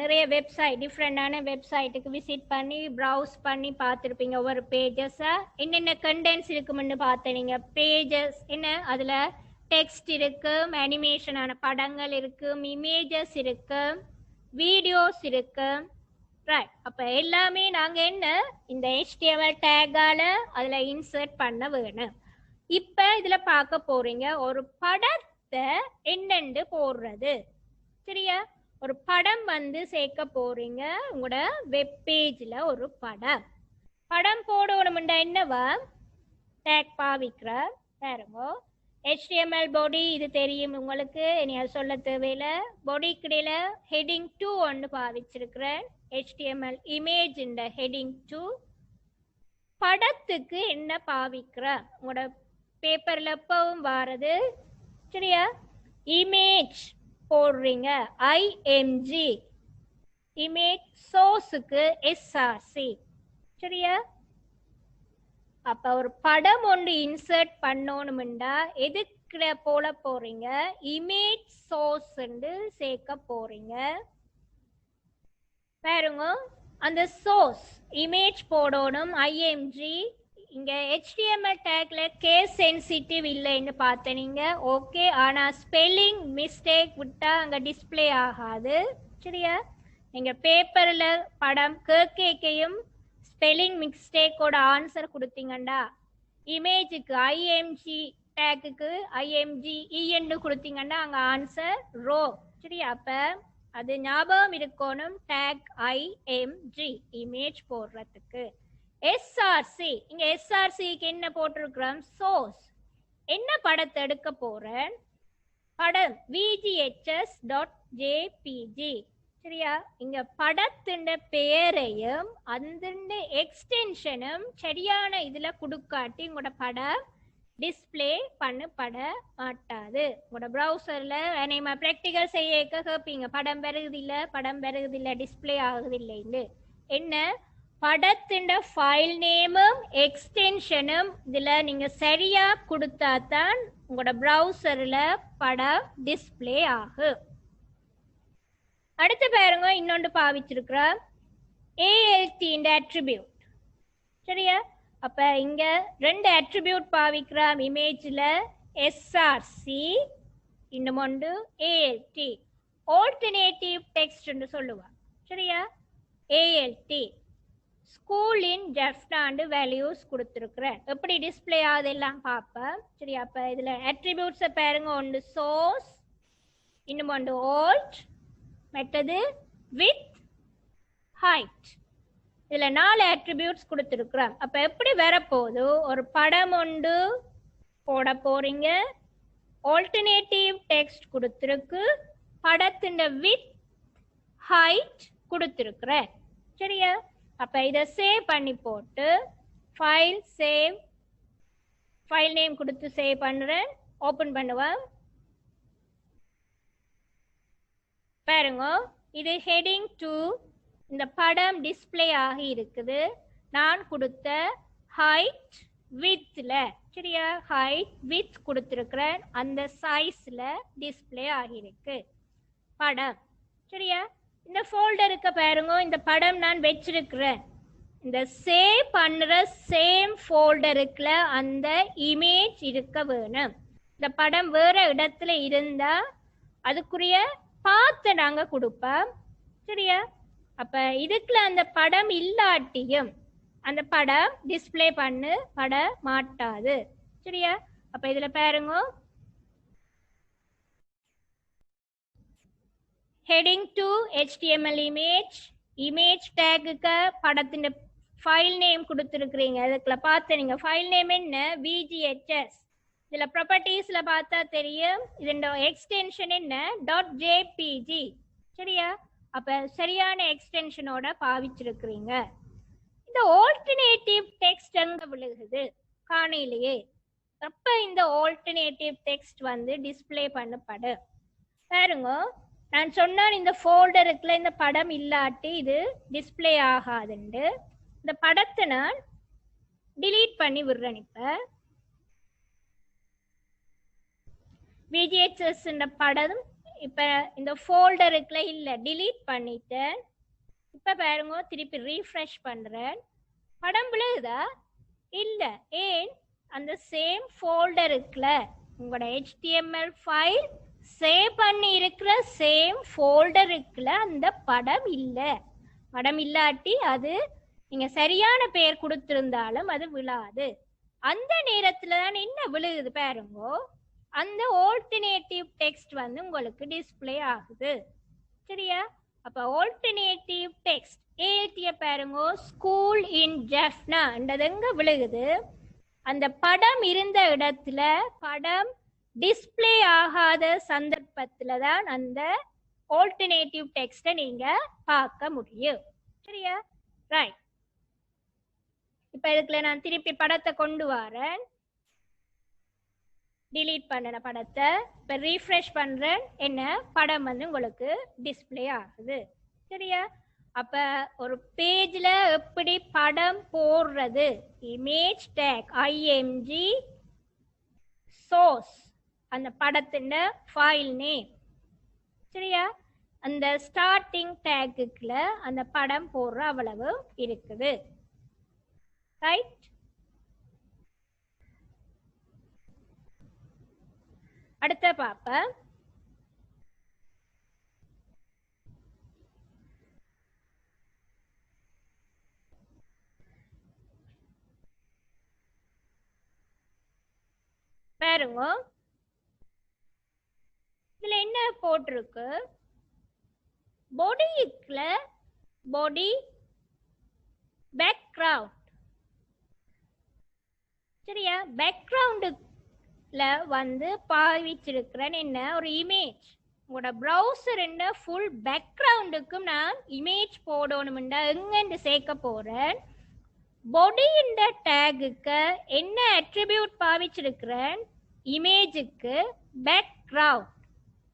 நிறைய வெப்சைட் டிஃப்ரெண்டான வெப்சைட்டுக்கு விசிட் பண்ணி ப்ரௌஸ் பண்ணி பார்த்துருப்பீங்க. ஒவ்வொரு பேஜஸை என்னென்ன கண்டென்ட்ஸ் இருக்குமென்னு பார்த்து நீங்க பேஜஸ் என்ன அதில் டெக்ஸ்ட் இருக்கும், அனிமேஷனான படங்கள் இருக்கும், இமேஜஸ் இருக்கும், வீடியோஸ் இருக்கும். ரைட். அப்போ எல்லாமே நாங்கள் என்ன இந்த HTML டேக்கால அதில் இன்சர்ட் பண்ண வேணும். இப்போ இதில் பார்க்க போறீங்க ஒரு படத்தை என்னென்று போடுறது. சரியா? ஒரு படம் வந்து சேர்க்க போறீங்க உங்களோட வெப் பேஜ்ல. ஒரு படம் போடணும்னா என்னவா டேக் பாவிக்கிற பாருங்க. HTML பாடி இது தெரியும் உங்களுக்கு, இனி அது சொல்ல தேவையில்லை. பாடி கிடையில ஹெட்டிங் 2 ஒன்று பாவிச்சிருக்கிறேன். HTML இமேஜ் இந்த ஹெட்டிங் 2. படத்துக்கு என்ன பாவிக்கிற உங்களோட பேப்பர்ல எப்பவும் வாரது. சரியா? இமேஜ் போடுறீங்க IMG, இமேஜ் சோர்ஸுக்கு SRC. சரியா? அப்ப ஒரு படம் ஒன்று இன்சர்ட் பண்ணணும்டா எதுக்குற போல போறீங்க, இமேஜ் சோர்ஸ் சேர்க்க போறீங்க. பாருங்க, அந்த சோர்ஸ் இமேஜ் போடணும் IMG. இங்க HTML டேக்ல கேஸ் சென்சிட்டிவ் இல்லைன்னு பார்த்தீங்க. ஓகே, ஆனா ஸ்பெல்லிங் மிஸ்டேக் விட்டா அங்க டிஸ்பிளே ஆகாது. சரியா? நீங்க பேப்பர்ல படம் கேக்கையும் ஸ்பெல்லிங் மிஸ்டேக்கோட ஆன்சர் கொடுத்தீங்கண்டா இமேஜுக்கு IMG டேக்குக்கு IMG EN கொடுத்தீங்கன்னா அங்க ஆன்சர் ரோ. சரியா? அப்ப அது ஞாபகம் இருக்கணும். டேக் IMG இமேஜ் போடுறதுக்கு. SRC, இங்க SRCக்கு என்ன போட்டிருக்கிறோம், சோர்ஸ். என்ன படத்தை எடுக்க போறேன், படம் VGHS.jpg. சரியா? இங்க படத்தின் பெயரையும் அந்த எக்ஸ்டென்ஷனும் சரியான இதுல கொடுக்காட்டி உங்களோட படம் டிஸ்பிளே பண்ணப்பட மாட்டாது. உங்களோட ப்ரௌசர்ல நம்ம ப்ராக்டிகல் செய்ய கேட்பீங்க, படம் பெருகுதில்லை டிஸ்பிளே ஆகுதில்லைன்னு. என்ன, படத்தின் ஃபைல் நேமும் எக்ஸ்டென்ஷனும் இதுல நீங்க சரியா கொடுத்தா தான் உங்களோட ப்ரௌசர்ல படம் டிஸ்பிளே ஆகும். அடுத்து பாருங்க, இன்னொன்று பாவிச்சிருக்கிற ALT இந்த அட்ரிபியூட். சரியா? அப்ப இங்க 2 அட்ரிபியூட் பாவிக்கிறோம் இமேஜ்ல, SRC இன்னும் ஒன்று ALT, ஆல்டர்னேட்டிவ் டெக்ஸ்ட் என்று சொல்லுவாங்க. சரியா? ALT ஸ்கூலின் டெஃப்டாண்டு வேல்யூஸ் கொடுத்துருக்குறேன். எப்படி டிஸ்பிளே ஆகுதெல்லாம் பார்ப்பேன். சரியா? அப்ப இதுல அட்ரிபியூட்ஸை பாருங்க, ஒன்று சோர்ஸ், இன்னும் ஒன்று ஆல்ட், மற்றது வித், ஹைட். இதுல 4 அட்ரிபியூட்ஸ் கொடுத்துருக்குறோம். அப்ப எப்படி வரப்போகுது, ஒரு படம் ஒன்று போட போறீங்க, ஆல்டர்னேட்டிவ் டெக்ஸ்ட் கொடுத்துருக்கு, படத்தின் வித் ஹைட் கொடுத்துருக்குறேன். சரியா? அப்ப இதை சேவ் பண்ணி போட்டு ஃபைல் சேவ், ஃபைல் நேம் கொடுத்து சேவ் பண்றேன். ஓபன் பண்ணுவேன். பாருங்க, இது ஹெட்டிங் 2. இந்த படம் டிஸ்பிளே ஆகி இருக்குது. நான் கொடுத்த ஹைட் வித்ல. சரியா? ஹைட் வித் கொடுத்துருக்கிறேன். அந்த சைஸ்ல டிஸ்பிளே ஆகியிருக்கு படம். சரியா? இந்த ஃபோல்டருக்கு பாருங்க, இந்த படம் நான் வச்சிருக்கிறேன். இந்த சேவ் பண்ற சேம் ஃபோல்டருக்குல அந்த இமேஜ் இருக்க வேணும். இந்த படம் வேற இடத்துல இருந்தா அதுக்குரிய பார்த்து நாங்க கொடுப்போம். சரியா? அப்ப இதுக்குள்ள அந்த படம் இல்லாட்டியும் அந்த படம் டிஸ்பிளே பட மாட்டாது. சரியா? அப்ப இதுல பாருங்க, heading to HTML image tagக்கு படத்தின் ஃபைல் நேம் கொடுத்துருக்கிறீங்க. அதுக்குள்ள பார்த்து நீங்க ஃபைல் நேம் என்ன, VGHS. இதுல ப்ராப்பர்ட்டிஸ்ல பார்த்தா தெரியும். இதோட எக்ஸ்டென்ஷன் என்ன, .jpg. சரியா? அப்ப சரியான எக்ஸ்டென்ஷனோட பாவிச்சிருக்கிறீங்க. இந்த ஆல்டர்னேட்டிவ் டெக்ஸ்ட் எங்க விழுகுது காணையிலேயே. அப்ப இந்த ஆல்டர்னேட்டிவ் டெக்ஸ்ட் வந்து டிஸ்பிளே பண்ணப்படும். பாருங்க, நான் சொன்னால் இந்த ஃபோல்டருக்குள்ள இந்த படம் இல்லாட்டி இது டிஸ்பிளே ஆகாதுண்டு. இந்த படத்தை நான் டிலீட் பண்ணி விடுறேன். இப்ப VGHS படம் இப்ப இந்த ஃபோல்டருக்குள்ள இல்ல, delete பண்ணிட்டேன். இப்ப பாருங்க, திருப்பி ரீஃப்ரெஷ் பண்றேன். படம் விழுகுதா? இல்ல. ஏன்? அந்த சேம் ஃபோல்டருக்குள்ள உங்களோட HTML ஃபைல் சேவ் பண்ணி இருக்கிற சேம் ஃபோல்டருக்குள்ள அந்த படம் இல்ல. படம் இல்லாட்டி அது நீங்க சரியான பெயர் கொடுத்திருந்தாலும் அது விழாது. அந்த நேரத்துல தான் என்ன விழுகுது பாருங்க, அந்த ஆல்டர்னேட்டிவ் டெக்ஸ்ட் வந்து உங்களுக்கு டிஸ்ப்ளே ஆகுது. சரியா? அப்ப ஆல்டர்னேட்டிவ் டெக்ஸ்ட் ஏத்திய பாருங்க, ஸ்கூல் இன் ஜெஃப்னா என்றது எங்க விழுகுது? அந்த படம் இருந்த இடத்துல படம் டிஸ்ப்ளே ஆகாத சந்தர்ப்பத்துல தான் அந்த ஆல்டர்னேட்டிவ் டெக்ஸ்ட நீங்க பார்க்க முடியும். சரியா? ரைட். இப்ப இதுக்குள்ள நான் திருப்பி படத்தை கொண்டு வரேன். delete பண்ணன படத்தை இப்ப ரீஃப்ரெஷ் பண்றேன். என்ன படம் வந்து உங்களுக்கு டிஸ்ப்ளே ஆகுது. சரியா? அப்ப ஒரு பேஜ்ல எப்படி படம் போடுறது? இமேஜ் டேக் img source, அந்த படத்தின் ஃபைல் நேம். சரியா? அந்த ஸ்டார்டிங் டேக்குல அந்த படம் போடுற அவ்வளவு இருக்குது. ரைட்? அடுத்த பாப்ப பாருங்க, இதுல என்ன போட்டிருக்கு? பாடிக்குள்ள பாடி பேக்ரவுண்ட். சரியா? பேக்ரவுண்டுல வந்து பாவிச்சிருக்கிறேன் என்ன ஒரு இமேஜ். உங்களோட ப்ரௌசர் என்ன ஃபுல் பேக்ரவுண்டுக்கும் நான் இமேஜ் போடணும்டா எங்கன்னு சேர்க்க போறேன். பாடி இந்த டேகுக்கு என்ன அட்ரிபியூட் பாவிச்சிருக்கிறேன்? இமேஜுக்கு பேக்ரவுண்ட்.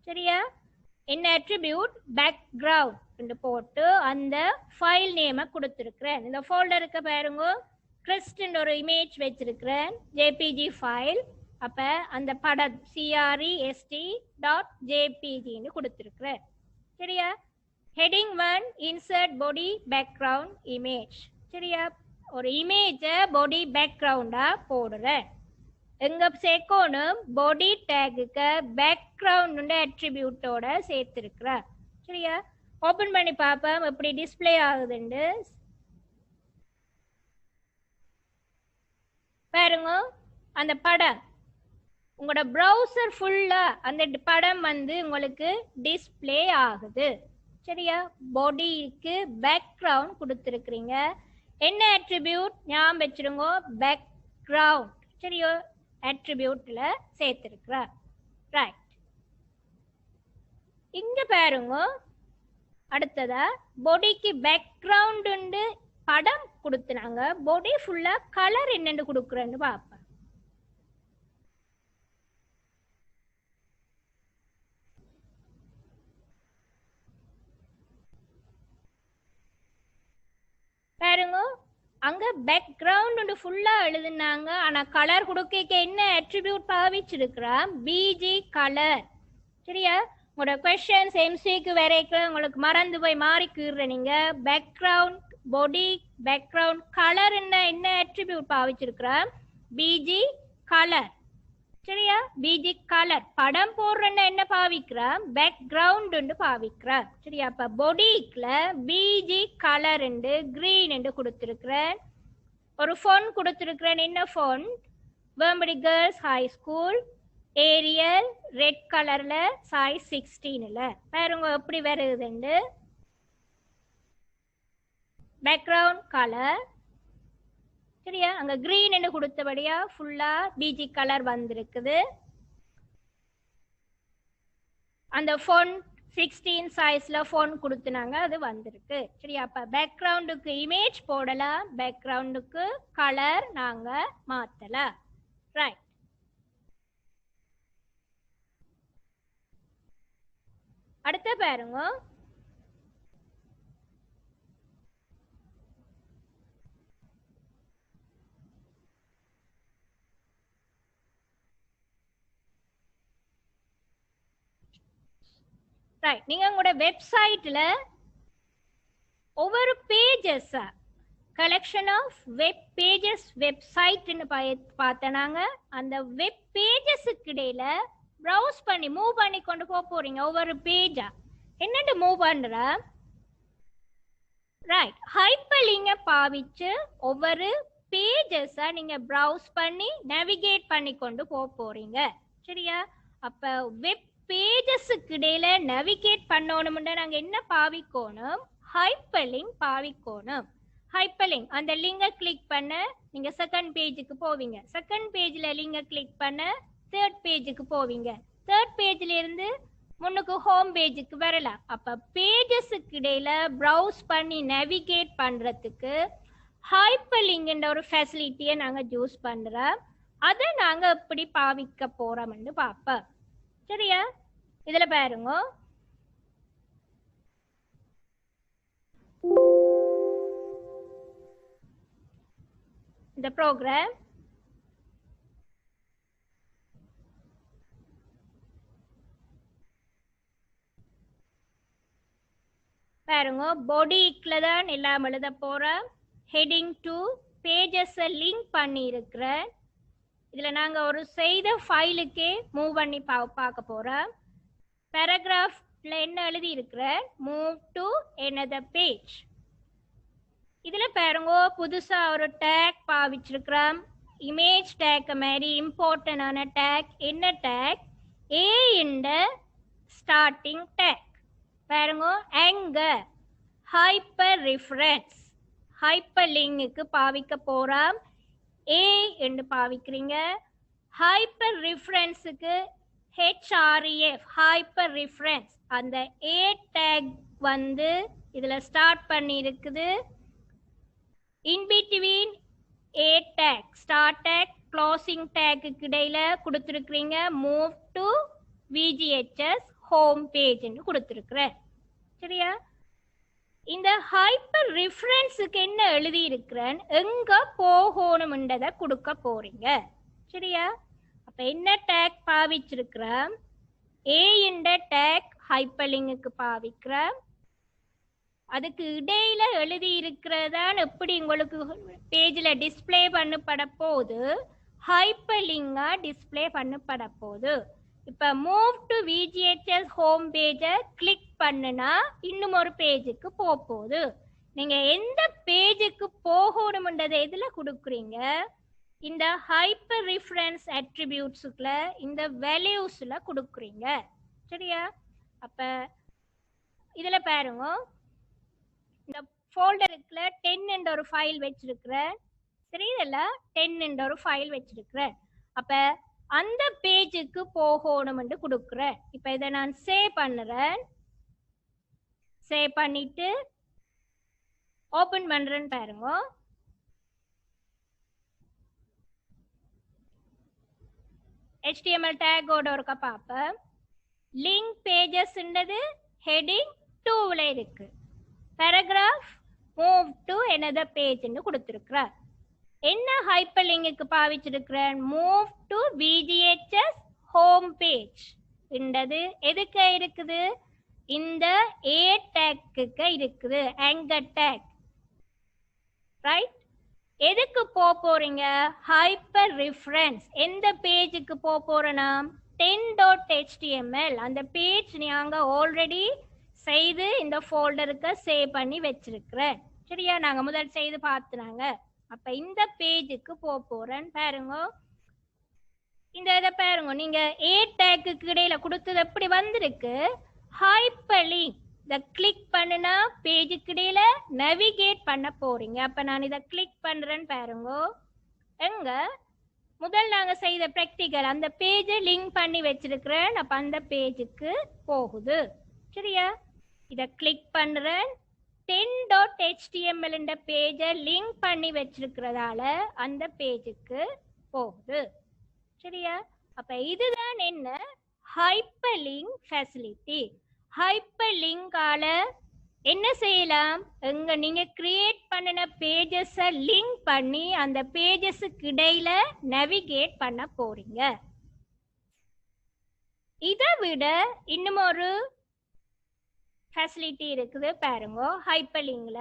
சரியா? என்ன அட்ரிபியூட்? பேக்ரவுண்ட் போட்டு அந்த ஃபைல் நேமை கொடுத்துருக்கிறேன். இந்த ஃபோல்டருக்கு பாருங்க, கிறிஸ்டின் ஒரு இமேஜ் வச்சிருக்கிறேன், ஜேபிஜி ஃபைல். அப்ப அந்த படம் crest.jpgன்னு கொடுத்துருக்கிறேன். சரியா? ஹெட்டிங் 1 இன்சர்ட் பாடி பேக்ரவுண்ட் இமேஜ். சரியா? ஒரு இமேஜை பாடி பேக்ரவுண்டா போடுறேன். எங்க சேர்க்கணும்? பாடி டேகுக்கு பேக்ரவுண்ட் அட்ரிபியூட்டோட சேர்த்திருக்கிறேன். சரியா? ஓபன் பண்ணி பார்ப்போம் எப்படி டிஸ்ப்ளே ஆகுதுன்னு. பாருங்க, அந்த படம் உங்களோட ப்ரௌசர் ஃபுல்லா அந்த படம் வந்து உங்களுக்கு டிஸ்ப்ளே ஆகுது. சரியா? பாடிக்கு பேக்ரவுண்ட் கொடுத்துருக்கிறீங்க. என்ன அட்ரிபியூட்? ஞாபகம் வச்சிருங்க, பேக்ரவுண்ட். சரியோ? அட்ரிபியூட்ல சேர்த்திருக்கிற. ரைட். இங்க பாருங்க, அடுத்ததா பாடிக்கு பேக்ரவுண்ட் உண்டு படம் கொடுத்துனாங்க. பாடி ஃபுல்லா கலர் என்னன்னு கொடுக்குறேன்னு பார்ப்பேன். பாருங்க, அங்க பேக்ரவுண்ட் ஃபுல்லா எழுதுனாங்க. ஆனா கலர் கொடுக்க என்ன அட்ரிபியூட் பாவிச்சிருக்கிறா? BG colour. சரியா? உங்களோட கொஸ்டின்ஸ் எம்சிக்கு வரைக்கும் உங்களுக்கு மறந்து போய் மாறிக்குற நீங்க பேக்ரவுண்ட் பாடி பேக்ரவுண்ட் கலர் என்ன அட்ரிபியூட் பாவிச்சிருக்கிறா? BG colour. சரியா? BG colour. படம் போடுறேன்னா என்ன பாவிக்கிறா? பேக்ரவுண்ட் பாவிக்கிறா. சரியா? அப்ப பாடிக்குல பிஜி கலர் கிரீன் கொடுத்திருக்கிறேன். ஒரு ஃபோன் கொடுத்திருக்கிறேன். என்ன font? Vembadi girls high school, Arial, red கலர்ல, சைஸ் 16ல. பாருங்க எப்படி வருதுண்டு. Background colour. சரியா? அங்க கிரீன் கொடுத்தபடியா ஃபுல்லா பிஜி கலர் வந்திருக்குது. அந்த ஃபோன் 16 சைஸ்ல ஃபோன் கொடுத்துனாங்க, அது வந்திருக்கு. சரியா? அப்ப பேக்ரவுண்டுக்கு இமேஜ் போடலாம், பேக்ரவுண்டுக்கு கலர் நாங்க மாத்தலாம். ரைட். அடுத்த பாருங்க, ரைட், நீங்க உங்களோட வெப்சைட்ல ஒவ்வொரு pages collection of web pages வெப்சைட்னு பார்த்தனாங்க. அந்த வெப் பேஜஸுக்கு இடையில ப்ரௌஸ் பண்ணி மூவ் பண்ணி கொண்டு போறீங்க. ஒவ்வொரு பேஜா என்னென்னு மூவ் பண்ற, ரைட், ஹைப்பர் லிங்கை பாவிச்சு ஒவ்வொரு பேஜஸா நீங்க ப்ரௌஸ் பண்ணி நேவிகேட் பண்ணி கொண்டு போறீங்க. சரியா? அப்ப வெப் பேஜஸுக்கு இடையில நேவிகேட் பண்ணணும்னா நாங்க என்ன பாவிக்கணும்? ஹைப்பர் லிங்க் பாவிக்கணும். ஹைப்பர் லிங்க், அந்த லிங்கை கிளிக் பண்ண நீங்க செகண்ட் பேஜுக்கு போவீங்க. செகண்ட் பேஜ்ல லிங்கை கிளிக் பண்ண தேர்ட் பேஜுக்கு போவீங்க. தேர்ட் பேஜ்ல இருந்து முன்னுக்கு ஹோம் பேஜுக்கு வரலாம். அப்ப பேஜஸுக்கு இடையில ப்ரௌஸ் பண்ணி நேவிகேட் பண்றதுக்கு ஹைப்பர் லிங்க்ன்ற ஒரு ஃபெசிலிட்டியை நாங்க யூஸ் பண்றோம். அதை நாங்க எப்படி பாவிக்க போறோம்னு பார்ப்போம். சரியா? இதுல பாருங்க, இந்த ப்ரோக்ராம் பாருங்க, பாடிக்குள்ள தான் எல்லாம் எழுத போறோம். ஹெட்டிங் டு பேஜஸ் லிங்க் பண்ணி இருக்கிறேன். இதுல நாங்க ஒரு செய்த ஃபைலுக்கே மூவ் பண்ணி பார்க்க போறோம். பேராகிராஃப்ல என்ன எழுதி இருக்கிறேன்? Move to another page. இதுல பாருங்க, புதுசா ஒரு டேக் பாவிச்சிருக்கிறோம். இமேஜ் டேக் மாதிரி இம்பார்ட்டன்டான டேக். என்ன டேக்? ஏ இந்த ஸ்டார்டிங் டேக். பாருங்க, எங்க ஹைப்பர் ரெஃபரன்ஸ், ஹைப்பர் லிங்க்கு பாவிக்க போறோம். ஏ என்று பாவிக்கிறீங்க. ஹைப்பர் ரெஃபரன்ஸுக்கு HREF, ஹைப்பர் ரெஃபரன்ஸ். அந்த ஏ டேக் வந்து இதுல ஸ்டார்ட் பண்ணி இருக்குது. In between A tag, start tag, closing tag இடையில கொடுத்துருக்கிறீங்க மூவ் டு VGHS ஹோம் பேஜ்னு கொடுத்துருக்குறேன். சரியா? இந்த ஹைப்பர் ரெஃபரன்ஸுக்கு என்ன எழுதி இருக்கிறேன், எங்க போகணும்ன்றதை கொடுக்க போறீங்க. சரியா? அப்ப என்ன டேக் பாவிச்சிருக்கிறோம்? ஏ இந்த டேக் ஹைப்பர் லிங்க்கு பாவிக்கிறோம். அதுக்கு இடையில எழுதி இருக்கிறதான் எப்படி உங்களுக்கு பேஜ்ல டிஸ்பிளே பண்ணப்பட போகுது, ஹைப்பர் லிங்கா டிஸ்பிளே பண்ணப்பட போகுது. இப்ப மூவ் டு VGHS ஹோம் பேஜை கிளிக் பண்ணுனா இன்னும் ஒரு பேஜுக்கு போகுது. நீங்க எந்த பேஜுக்கு போகணும்ன்றதை எதுல கொடுக்குறீங்க? இந்த ஹைப்பர் ரெஃபரன்ஸ் அட்ரிபியூட்ஸ்க்குள்ள இந்த வேல்யூஸ்ல கொடுக்குறீங்க. சரியா? அப்ப இதுல பாருங்க, இந்த ஃபோல்டருக்குள்ள 10 என்ற ஒரு ஃபைல் வச்சிருக்கிறேன். சரி, இதுல 10 என்ற ஒரு ஃபைல் வச்சிருக்கிறேன். அப்ப அந்த பேஜுக்கு போகணும்னு கொடுக்குறேன். இப்ப இதை நான் சேவ் பண்ணுறேன். சேவ் பண்ணிட்டு ஓபன் பண்றேன்னு பாருங்க. HTML டேகோட ஒருக்க பார்ப்பேன். லிங்க் பேஜஸ்ன்றது ஹெட்டிங் 2ல இருக்கு. பேராகிராஃப் மூவ் டு another பேஜ்னு கொடுத்துருக்குறேன். என்ன ஹைப்பர் லிங்க்கு பாவிச்சிருக்கிறேன்? Move to VGHS home page என்றது எதுக்கு இருக்குது? இந்த ஏ டேக்கு இருக்குது, ஆங்கர் டேக். ரைட்? எதுக்கு போறீங்க? Hyper reference. எந்த பேஜுக்கு போறேன்னா 10.html. அந்த பேஜ் நாங்க ஆல்ரெடி செய்து இந்த ஃபோல்டருக்கு சேவ் பண்ணி வச்சிருக்கிறேன். சரியா? நாங்க முதல் செய்து பார்த்துனாங்க. அப்ப இந்த பேஜுக்கு போறேன். பாருங்க, இந்த இதை பாருங்க, நீங்க ஏ டேக்கு இடையில கொடுத்தது எப்படி வந்திருக்கு? Hyper link. இதை கிளிக் பண்ணுனா பேஜுக்கு இடையில நேவிகேட் பண்ண போறீங்க. அப்ப நான் இதை கிளிக் பண்றேன்னு பாருங்க. எங்க முதல் நாங்க செய்த பிராக்டிகல் அந்த பேஜை லிங்க் பண்ணி வச்சிருக்கிறேன். அப்ப அந்த பேஜுக்கு போகுது. சரியா? இதை கிளிக் பண்றேன். 10.html என்ற பேஜை லிங்க் பண்ணி வச்சிருக்கிறதால அந்த பேஜுக்கு போகுது. சரியா? அப்ப இதுதான் என்ன? Hyper link facility. ஹைப்பர் லிங்கால என்ன செய்யலாம்? எங்க நீங்க கிரியேட் பண்ணின பேஜஸை லிங்க் பண்ணி அந்த பேஜஸுக்கு இடையில நேவிகேட் பண்ண போறீங்க. இதை விட இன்னும் ஒரு ஃபெசிலிட்டி இருக்குது பாருங்க ஹைப்பர் லிங்க்ல.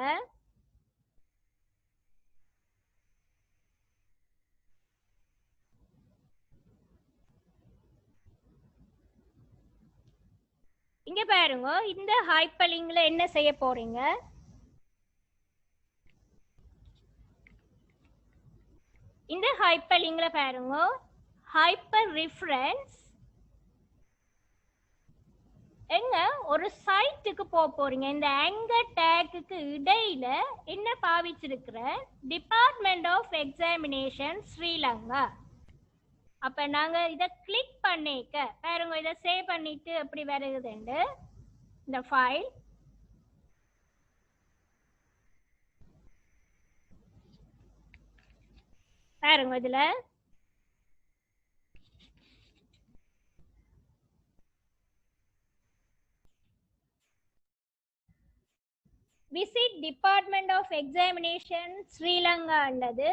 இங்க பாருங்க இந்த ஹைப்பர் லிங்க்ல என்ன செய்ய போறீங்க, இந்த ஹைப்பர் லிங்க்ல பாருங்க ஹைப்பர் ரெஃபரன்ஸ் எங்க ஒரு சைட்டுக்கு போக போறீங்க. இந்த ஆங்கர் டேக்குக்கு இடையில என்ன பாவிச்சிருக்கிற டிபார்ட்மெண்ட் ஆஃப் எக்ஸாமினேஷன் ஸ்ரீலங்கா. அப்ப நாங்க இத கிளிக் பண்ணிக்க பாருங்க, இத சேவ் பண்ணிட்டு எப்படி வருகுதுண்டு இந்த ஃபைல். பாருங்க இதுல visit department of examination Sri உள்ளது.